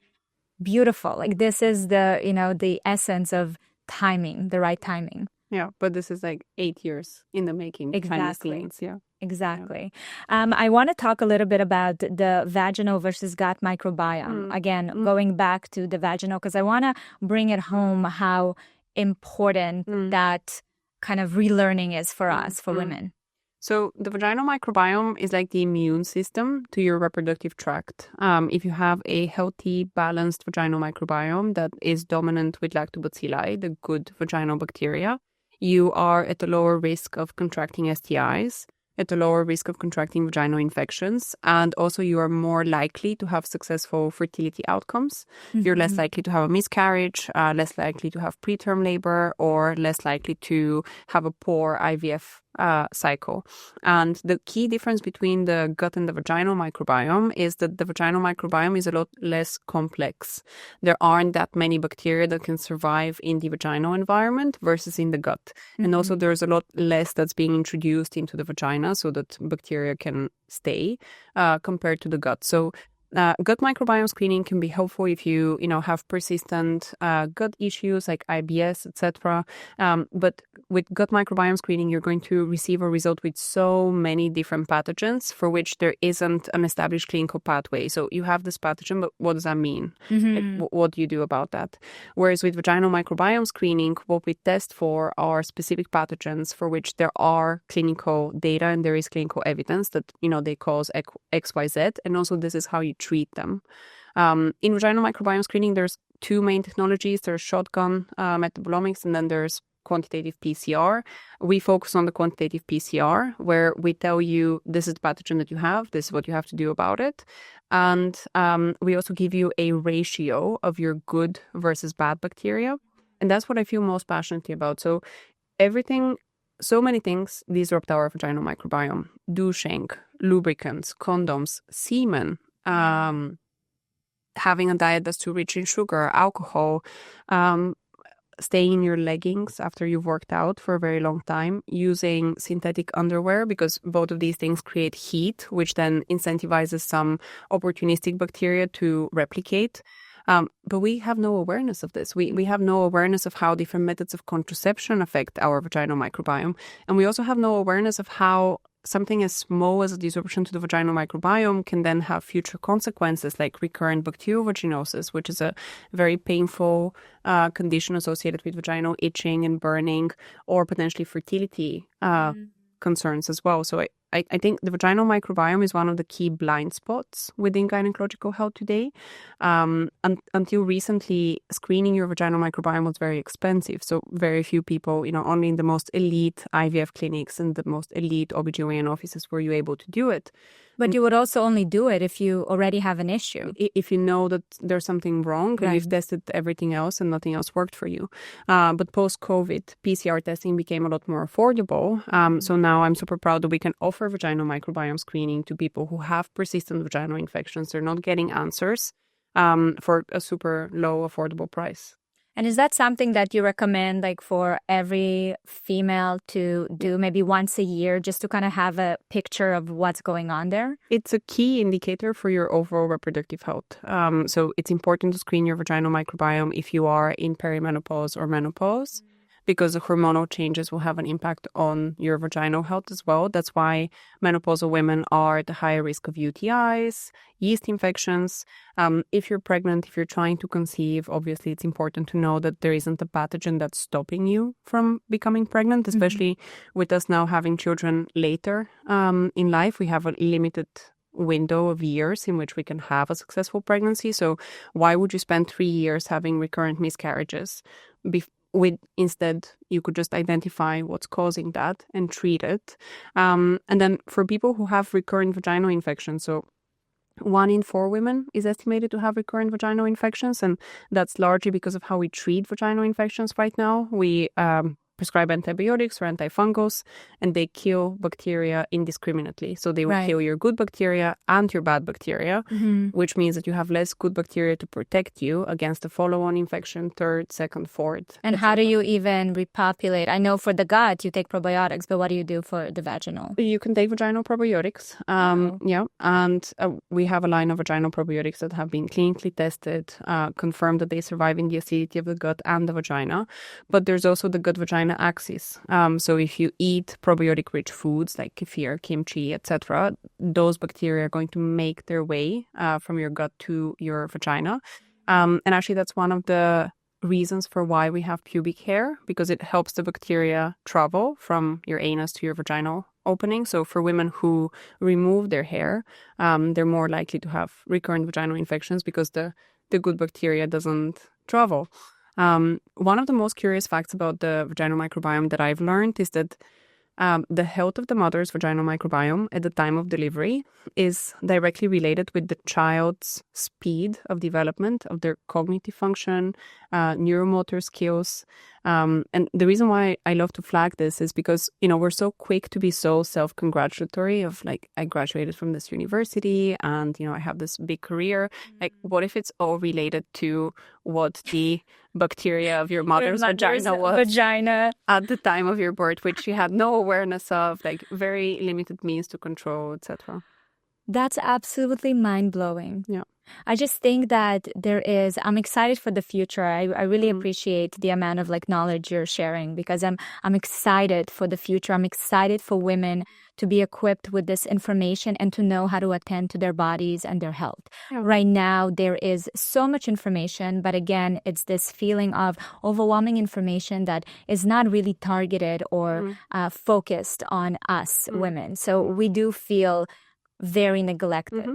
Beautiful. Like, this is the essence of timing, the right timing.
Yeah, but this is like 8 years in the making.
Exactly.
Yeah.
Exactly. I want to talk a little bit about the vaginal versus gut microbiome. Again, going back to the vaginal, because I want to bring it home how important that kind of relearning is for us, for women.
So the vaginal microbiome is like the immune system to your reproductive tract. If you have a healthy, balanced vaginal microbiome that is dominant with lactobacilli, the good vaginal bacteria, you are at a lower risk of contracting STIs, at a lower risk of contracting vaginal infections, and also you are more likely to have successful fertility outcomes. You're less likely to have a miscarriage, less likely to have preterm labor, or less likely to have a poor IVF cycle. And the key difference between the gut and the vaginal microbiome is that the vaginal microbiome is a lot less complex. There aren't that many bacteria that can survive in the vaginal environment versus in the gut. And also there's a lot less that's being introduced into the vagina so that bacteria can stay compared to the gut. So gut microbiome screening can be helpful if you have persistent gut issues like IBS, etc. But with gut microbiome screening, you're going to receive a result with so many different pathogens for which there isn't an established clinical pathway. So you have this pathogen, but what does that mean? Like, what do you do about that? Whereas with vaginal microbiome screening, what we test for are specific pathogens for which there are clinical data and there is clinical evidence that they cause X, Y, Z, and also this is how you treat them. In vaginal microbiome screening, there's two main technologies. There's shotgun metabolomics, and then there's quantitative PCR. We focus on the quantitative PCR, where we tell you this is the pathogen that you have, this is what you have to do about it. And we also give you a ratio of your good versus bad bacteria. And that's what I feel most passionately about. So many things disrupt our vaginal microbiome. Douching, lubricants, condoms, semen, having a diet that's too rich in sugar, alcohol, staying in your leggings after you've worked out for a very long time, using synthetic underwear, because both of these things create heat, which then incentivizes some opportunistic bacteria to replicate. But we have no awareness of this. We have no awareness of how different methods of contraception affect our vaginal microbiome. And we also have no awareness of how something as small as a disruption to the vaginal microbiome can then have future consequences like recurrent bacterial vaginosis, which is a very painful condition associated with vaginal itching and burning, or potentially fertility concerns as well. So I think the vaginal microbiome is one of the key blind spots within gynecological health today. Until recently, screening your vaginal microbiome was very expensive. So very few people, only in the most elite IVF clinics and the most elite OBGYN offices were you able to do it.
But you would also only do it if you already have an issue.
If you know that there's something wrong and you've tested everything else and nothing else worked for you. But post-COVID, PCR testing became a lot more affordable. So now I'm super proud that we can offer vaginal microbiome screening to people who have persistent vaginal infections. They're not getting answers for a super low, affordable price.
And is that something that you recommend like for every female to do maybe once a year just to kind of have a picture of what's going on there?
It's a key indicator for your overall reproductive health. So it's important to screen your vaginal microbiome if you are in perimenopause or menopause, because the hormonal changes will have an impact on your vaginal health as well. That's why menopausal women are at a higher risk of UTIs, yeast infections. If you're pregnant, if you're trying to conceive, obviously it's important to know that there isn't a pathogen that's stopping you from becoming pregnant, especially with us now having children later in life. We have a limited window of years in which we can have a successful pregnancy. So why would you spend 3 years having recurrent miscarriages? Instead, you could just identify what's causing that and treat it. And then for people who have recurrent vaginal infections, so 1 in 4 women is estimated to have recurrent vaginal infections, and that's largely because of how we treat vaginal infections right now. We prescribe antibiotics or antifungals, and they kill bacteria indiscriminately. So they will kill your good bacteria and your bad bacteria, which means that you have less good bacteria to protect you against a follow-on infection, third, second, fourth.
And how do you even repopulate? I know for the gut, you take probiotics, but what do you do for the vaginal?
You can take vaginal probiotics. And we have a line of vaginal probiotics that have been clinically tested, confirmed that they survive in the acidity of the gut and the vagina. But there's also the gut-vagina axis. So if you eat probiotic-rich foods like kefir, kimchi, etc., those bacteria are going to make their way from your gut to your vagina. And actually, that's one of the reasons for why we have pubic hair, because it helps the bacteria travel from your anus to your vaginal opening. So for women who remove their hair, they're more likely to have recurrent vaginal infections because the good bacteria doesn't travel. One of the most curious facts about the vaginal microbiome that I've learned is that the health of the mother's vaginal microbiome at the time of delivery is directly related with the child's speed of development of their cognitive function, neuromotor skills. And the reason why I love to flag this is because, we're so quick to be so self-congratulatory of like, I graduated from this university and, I have this big career. Like, what if it's all related to what the bacteria of your mother's vagina was at the time of your birth, which you had no awareness of, like very limited means to control, etc.
That's absolutely mind-blowing.
Yeah.
I just think that I'm excited for the future. I really appreciate the amount of like knowledge you're sharing because I'm excited for the future. I'm excited for women to be equipped with this information and to know how to attend to their bodies and their health. Yeah. Right now, there is so much information, but again, it's this feeling of overwhelming information that is not really targeted or focused on us women. So we do feel very neglected.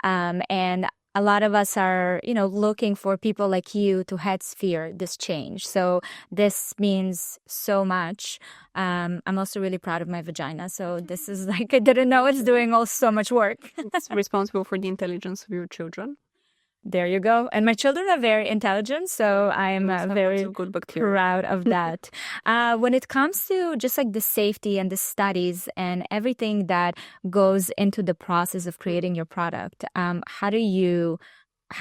And a lot of us are, looking for people like you to head sphere this change. So this means so much. I'm also really proud of my vagina. So this is like, I didn't know it's doing so much work.
It's responsible for the intelligence of your children.
There you go. And my children are very intelligent, so I'm very proud of that. When it comes to just like the safety and the studies and everything that goes into the process of creating your product, how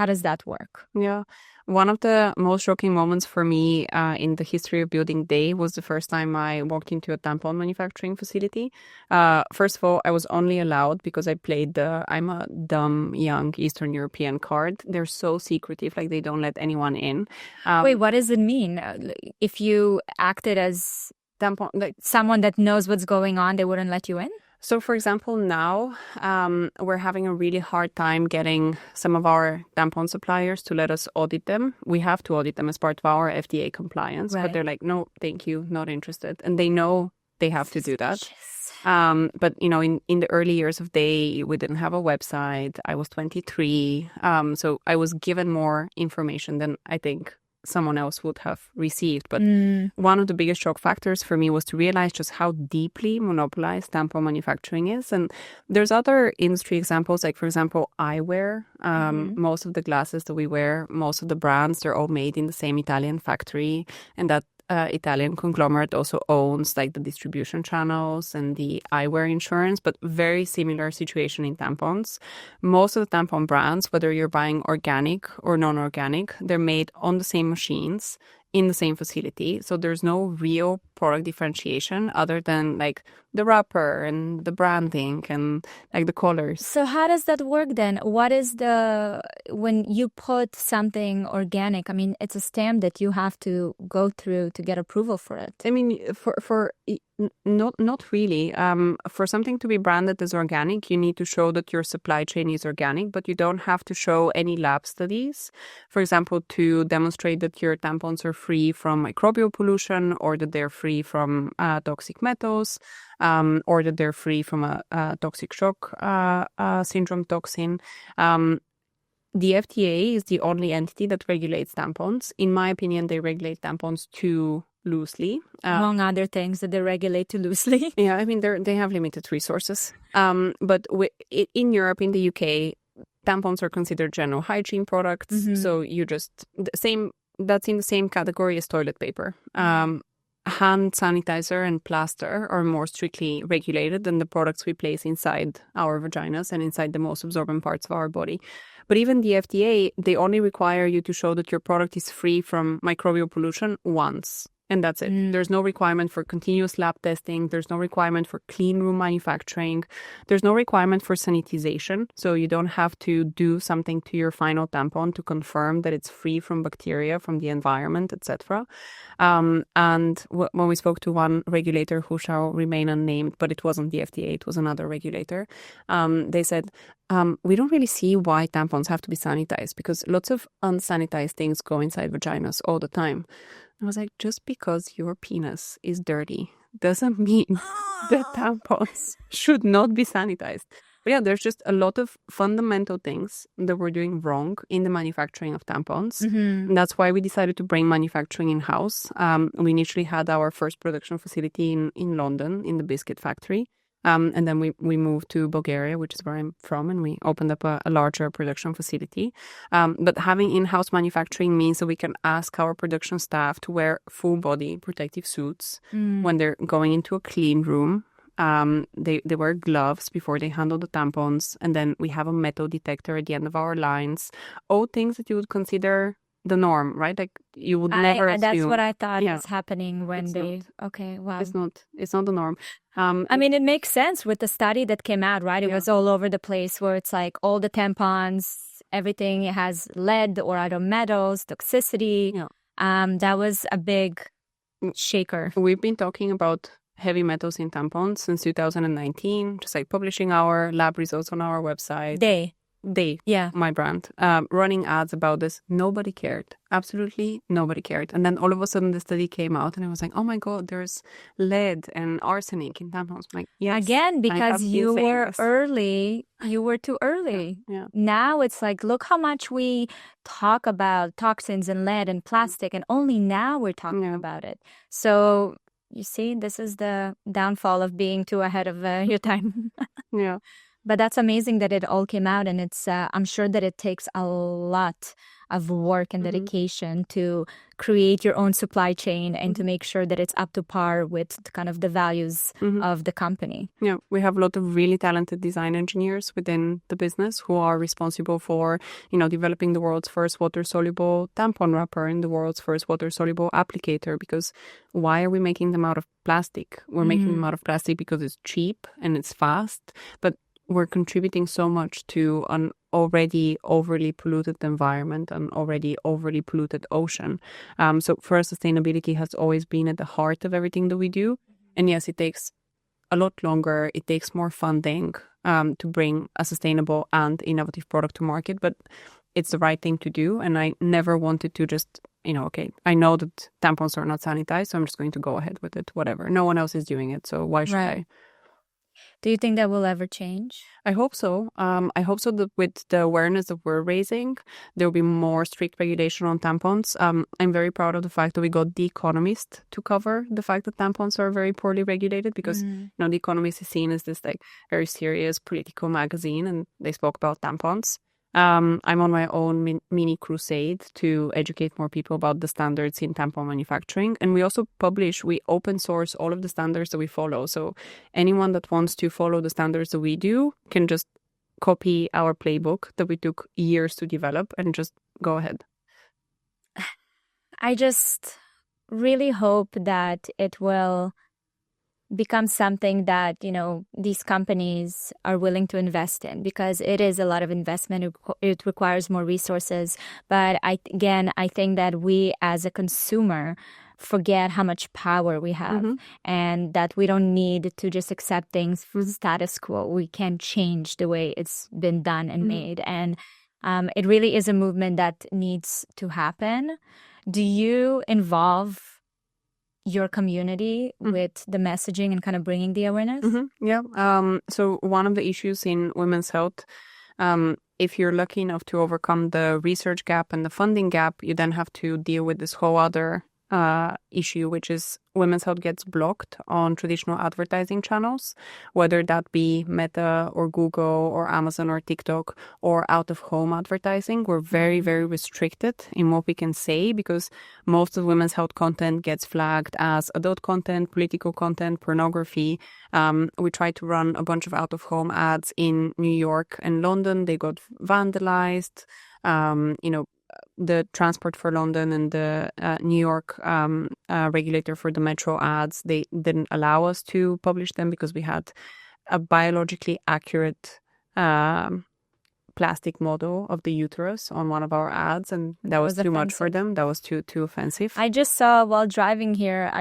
does that work?
Yeah. One of the most shocking moments for me in the history of building Daye was the first time I walked into a tampon manufacturing facility. First of all, I was only allowed because I played I'm a dumb young Eastern European card. They're so secretive, like they don't let anyone in.
Wait, what does it mean? If you acted as tampon, like someone that knows what's going on, they wouldn't let you in?
So, for example, now we're having a really hard time getting some of our tampon suppliers to let us audit them. We have to audit them as part of our FDA compliance, but they're like, no, thank you, not interested. And they know they have to do that. But, in the early years of Daye, we didn't have a website. I was 23. So I was given more information than I think someone else would have received. But one of the biggest shock factors for me was to realize just how deeply monopolized tampon manufacturing is. And there's other industry examples, like, for example, eyewear. Most of the glasses that we wear, most of the brands, they're all made in the same Italian factory. And that Italian conglomerate also owns like the distribution channels and the eyewear insurance, but very similar situation in tampons. Most of the tampon brands, whether you're buying organic or non-organic, they're made on the same machines in the same facility. So there's no real product differentiation other than like the wrapper and the branding and like the colors.
So how does that work then? What is when you put something organic, I mean, it's a stamp that you have to go through to get approval for it.
I mean, not really. For something to be branded as organic, you need to show that your supply chain is organic, but you don't have to show any lab studies. For example, to demonstrate that your tampons are free from microbial pollution or that they're free from toxic metals. Or that they're free from a toxic shock syndrome toxin. The FDA is the only entity that regulates tampons. In my opinion, they regulate tampons too loosely.
Among other things that they regulate too loosely.
Yeah, I mean, they have limited resources. But in Europe, in the UK, tampons are considered general hygiene products. So that's in the same category as toilet paper. Hand sanitizer and plaster are more strictly regulated than the products we place inside our vaginas and inside the most absorbent parts of our body. But even the FDA, they only require you to show that your product is free from microbial pollution once. And that's it. There's no requirement for continuous lab testing. There's no requirement for clean room manufacturing. There's no requirement for sanitization. So you don't have to do something to your final tampon to confirm that it's free from bacteria, from the environment, etc. And when we spoke to one regulator who shall remain unnamed, but it wasn't the FDA, it was another regulator, they said, we don't really see why tampons have to be sanitized because lots of unsanitized things go inside vaginas all the time. I was like, just because your penis is dirty doesn't mean that tampons should not be sanitized. But yeah, there's just a lot of fundamental things that we're doing wrong in the manufacturing of tampons. And that's why we decided to bring manufacturing in-house. We initially had our first production facility in London, in the biscuit factory. And then we moved to Bulgaria, which is where I'm from, and we opened up a larger production facility. But having in-house manufacturing means that we can ask our production staff to wear full body protective suits when they're going into a clean room. They wear gloves before they handle the tampons, and then we have a metal detector at the end of our lines. All things that you would consider the norm, right? Like you would never assume.
That's what I thought was happening when okay, wow.
It's not the norm.
I mean, it makes sense with the study that came out, right? It was all over the place where it's like all the tampons, everything has lead or other metals, toxicity. That was a big shaker.
We've been talking about heavy metals in tampons since 2019, just like publishing our lab results on our website. Daye, my brand, running ads about this. Nobody cared. Absolutely nobody cared. And then all of a sudden the study came out and I was like, oh my God, there's lead and arsenic in tampons. I'm like, yes.
Again, because you were early, you were too early.
Yeah.
Now it's like, look how much we talk about toxins and lead and plastic, and only now we're talking about it. So you see, this is the downfall of being too ahead of your time.
Yeah.
But that's amazing that it all came out, and it's I'm sure that it takes a lot of work and dedication to create your own supply chain and to make sure that it's up to par with kind of the values of the company.
Yeah, we have a lot of really talented design engineers within the business who are responsible for, developing the world's first water-soluble tampon wrapper and the world's first water-soluble applicator. Because why are we making them out of plastic? We're making them out of plastic because it's cheap and it's fast, but we're contributing so much to an already overly polluted environment, an already overly polluted ocean. So for us, sustainability has always been at the heart of everything that we do. And yes, it takes a lot longer. It takes more funding to bring a sustainable and innovative product to market, but it's the right thing to do. And I never wanted to just, okay, I know that tampons are not sanitized, so I'm just going to go ahead with it, whatever. No one else is doing it, so why should I?
Do you think that will ever change?
I hope so. I hope so that with the awareness that we're raising, there will be more strict regulation on tampons. I'm very proud of the fact that we got The Economist to cover the fact that tampons are very poorly regulated because, The Economist is seen as this like very serious political magazine, and they spoke about tampons. I'm on my own mini crusade to educate more people about the standards in tampon manufacturing. And we also we open source all of the standards that we follow. So anyone that wants to follow the standards that we do can just copy our playbook that we took years to develop and just go ahead.
I just really hope that it will become something that, these companies are willing to invest in, because it is a lot of investment. It requires more resources. But I think that we as a consumer forget how much power we have and that we don't need to just accept things for the status quo. We can change the way it's been done and made. And it really is a movement that needs to happen. Do you involve your community with the messaging and kind of bringing the awareness?
Yeah. So one of the issues in women's health, if you're lucky enough to overcome the research gap and the funding gap, you then have to deal with this whole other issue, which is women's health gets blocked on traditional advertising channels, whether that be Meta or Google or Amazon or TikTok or out-of-home advertising. We're very, very restricted in what we can say because most of women's health content gets flagged as adult content, political content, pornography. We tried to run a bunch of out-of-home ads in New York and London. They got vandalized. The Transport for London and the New York regulator for the metro ads, they didn't allow us to publish them because we had a biologically accurate plastic model of the uterus on one of our ads, and that was too much for them. That was too offensive.
I just saw, while driving here,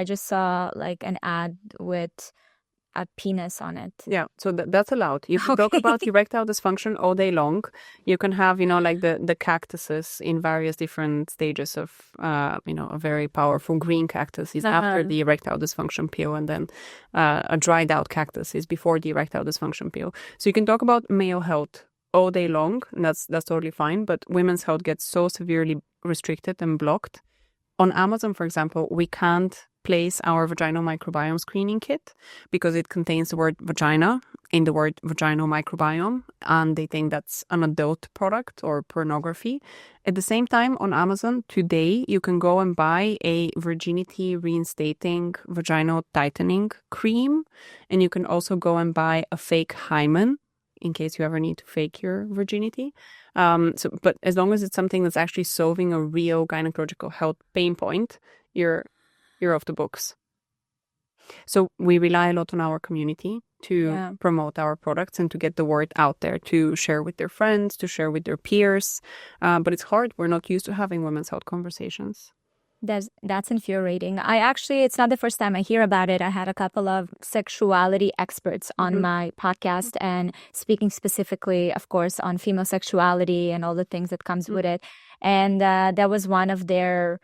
like an ad with a penis on it.
Yeah, so that's allowed. You can talk about erectile dysfunction all day long. You can have, like the cactuses in various different stages of, a very powerful green cactus is after the erectile dysfunction pill, and then a dried out cactus is before the erectile dysfunction pill. So you can talk about male health all day long, and that's totally fine. But women's health gets so severely restricted and blocked. On Amazon, for example, we can't place our vaginal microbiome screening kit because it contains the word vagina in the word vaginal microbiome, and they think that's an adult product or pornography. At the same time, on Amazon today, you can go and buy a virginity reinstating vaginal tightening cream, and you can also go and buy a fake hymen in case you ever need to fake your virginity. But as long as it's something that's actually solving a real gynecological health pain point, you're off the books. So we rely a lot on our community to promote our products and to get the word out there, to share with their friends, to share with their peers. But it's hard. We're not used to having women's health conversations.
That's infuriating. It's not the first time I hear about it. I had a couple of sexuality experts on my podcast and speaking specifically, of course, on female sexuality and all the things that comes with it. And that was one of their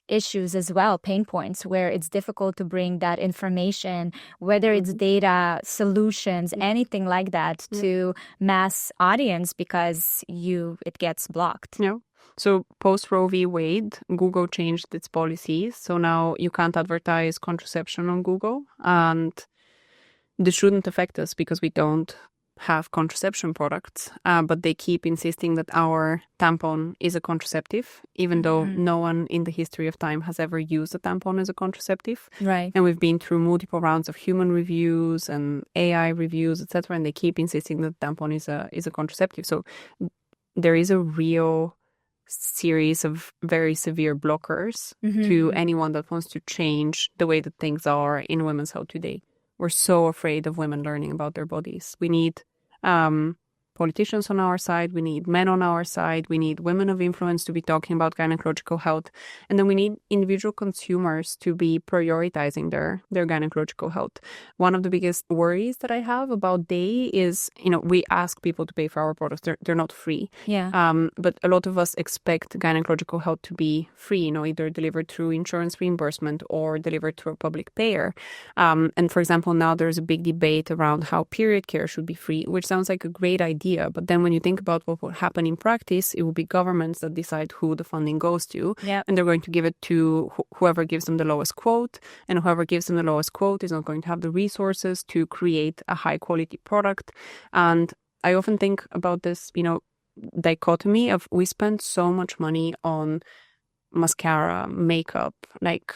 issues as well, pain points, where it's difficult to bring that information, whether it's data, solutions, anything like that to mass audience because it gets blocked.
Yeah. So post Roe v. Wade, Google changed its policies. So now you can't advertise contraception on Google, and this shouldn't affect us because we don't have contraception products, but they keep insisting that our tampon is a contraceptive, even though no one in the history of time has ever used a tampon as a contraceptive.
Right.
And we've been through multiple rounds of human reviews and AI reviews, etc., and they keep insisting that tampon is a contraceptive. So there is a real series of very severe blockers to anyone that wants to change the way that things are in women's health today. We're so afraid of women learning about their bodies. We need politicians on our side. We need men on our side. We need women of influence to be talking about gynecological health. And then we need individual consumers to be prioritizing their gynecological health. One of the biggest worries that I have about Daye is, we ask people to pay for our products. They're not free.
Yeah.
But a lot of us expect gynecological health to be free, either delivered through insurance reimbursement or delivered through a public payer. And for example, now there's a big debate around how period care should be free, which sounds like a great idea. But then when you think about what will happen in practice, it will be governments that decide who the funding goes to.
Yep.
And they're going to give it to whoever gives them the lowest quote. And whoever gives them the lowest quote is not going to have the resources to create a high quality product. And I often think about this, dichotomy of we spend so much money on mascara, makeup, like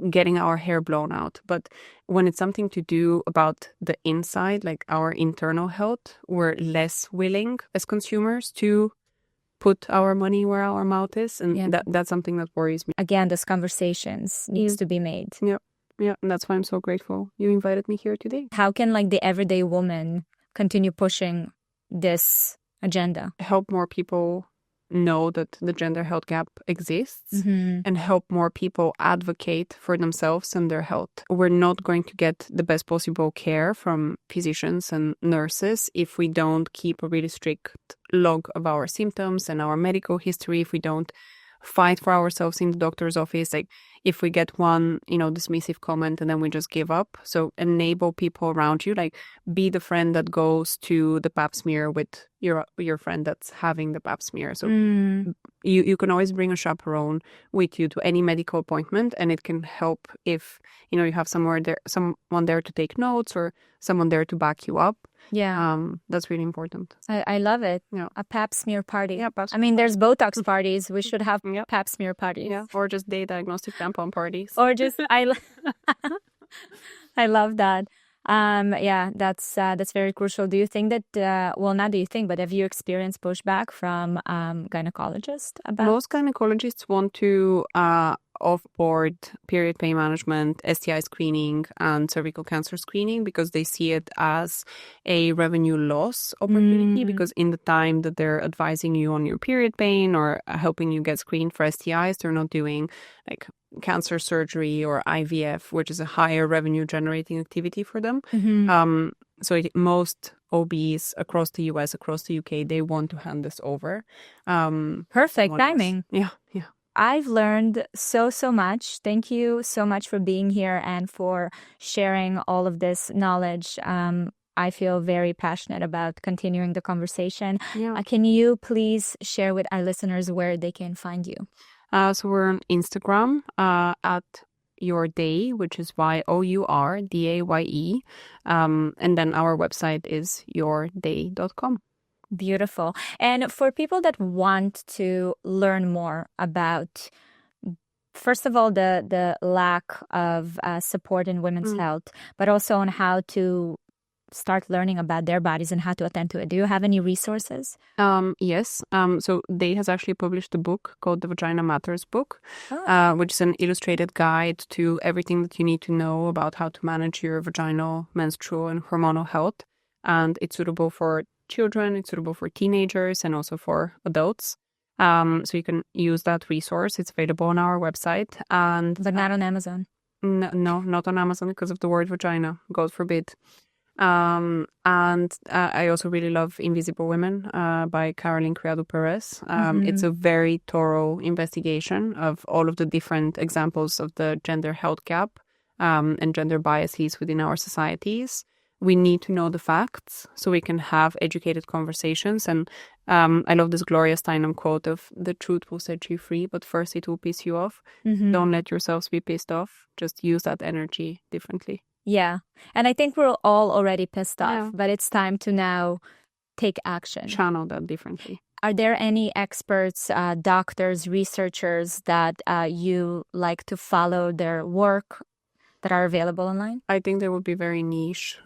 getting our hair blown out. But when it's something to do about the inside, like our internal health, we're less willing as consumers to put our money where our mouth is. And that's something that worries me.
Again, those conversations needs to be made.
Yeah. And that's why I'm so grateful you invited me here today.
How can the everyday woman continue pushing this agenda?
Help more people know that the gender health gap exists and help more people advocate for themselves and their health. We're not going to get the best possible care from physicians and nurses if we don't keep a really strict log of our symptoms and our medical history, if we don't fight for ourselves in the doctor's office, if we get one, dismissive comment and then we just give up. So enable people around you, be the friend that goes to the pap smear with your friend that's having the pap smear. So you can always bring a chaperone with you to any medical appointment, and it can help if, you have someone there to take notes or someone there to back you up.
Yeah.
That's really important.
I love it.
Yeah.
A pap smear party.
Yeah,
there's Botox parties. We should have pap smear parties.
Yeah, or just Diagnostic Tampon parties.
Or just, I love that. That's very crucial. Do you think that, not do you think, but have you experienced pushback from gynecologists about?
Most gynecologists want to off-board period pain management, STI screening, and cervical cancer screening because they see it as a revenue loss opportunity because in the time that they're advising you on your period pain or helping you get screened for STIs, they're not doing like cancer surgery or IVF, which is a higher revenue generating activity for them. So most OBs across the US, across the UK, they want to hand this over.
Perfect timing.
Yeah.
I've learned so much. Thank you so much for being here and for sharing all of this knowledge. I feel very passionate about continuing the conversation. Can you please share with our listeners where they can find you?
So we're on Instagram at your Daye, which is YOURDAYE. And then our website is yourdaye.com.
Beautiful. And for people that want to learn more about, first of all, the lack of support in women's health, but also on how to start learning about their bodies and how to attend to it, do you have any resources?
Yes. So Daye has actually published a book called The Vagina Matters book, which is an illustrated guide to everything that you need to know about how to manage your vaginal, menstrual, and hormonal health. And it's suitable for children, it's suitable for teenagers, and also for adults. So you can use that resource. It's available on our website.
But not on Amazon.
No, not on Amazon because of the word vagina. God forbid. And I also really love Invisible Women by Caroline Criado Perez. It's a very thorough investigation of all of the different examples of the gender health gap and gender biases within our societies. We need to know the facts so we can have educated conversations. And I love this Gloria Steinem quote of the truth will set you free, but first it will piss you off. Don't let yourselves be pissed off. Just use that energy differently.
Yeah. And I think we're all already pissed off, but it's time to now take action.
Channel that differently.
Are there any experts, doctors, researchers that you like to follow their work that are available online?
I think there would be very niche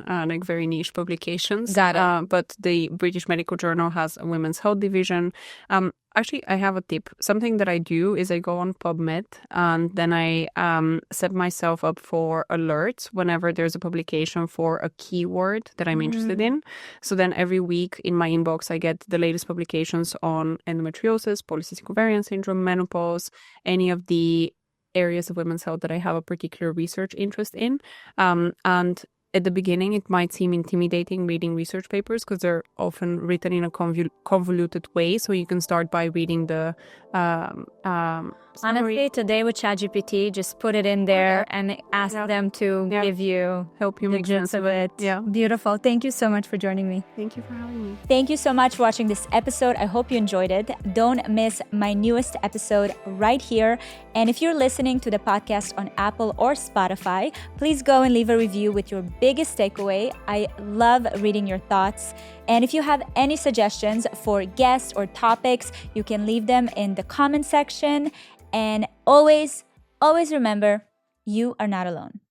publications.
Got it.
But the British Medical Journal has a women's health division. Actually, I have a tip. Something that I do is I go on PubMed and then I set myself up for alerts whenever there's a publication for a keyword that I'm interested in. So then every week in my inbox, I get the latest publications on endometriosis, polycystic ovarian syndrome, menopause, any of the areas of women's health that I have a particular research interest in. And at the beginning, it might seem intimidating reading research papers because they're often written in a convoluted way. So you can start by reading the
honestly, today with ChatGPT, just put it in there and ask them to
help you
the
make
gist
sense
of it.
Yeah.
Beautiful. Thank you so much for joining me.
Thank you for having me.
Thank you so much for watching this episode. I hope you enjoyed it. Don't miss my newest episode right here. And if you're listening to the podcast on Apple or Spotify, please go and leave a review with your biggest takeaway. I love reading your thoughts. And if you have any suggestions for guests or topics, you can leave them in the comment section. And always remember, you are not alone.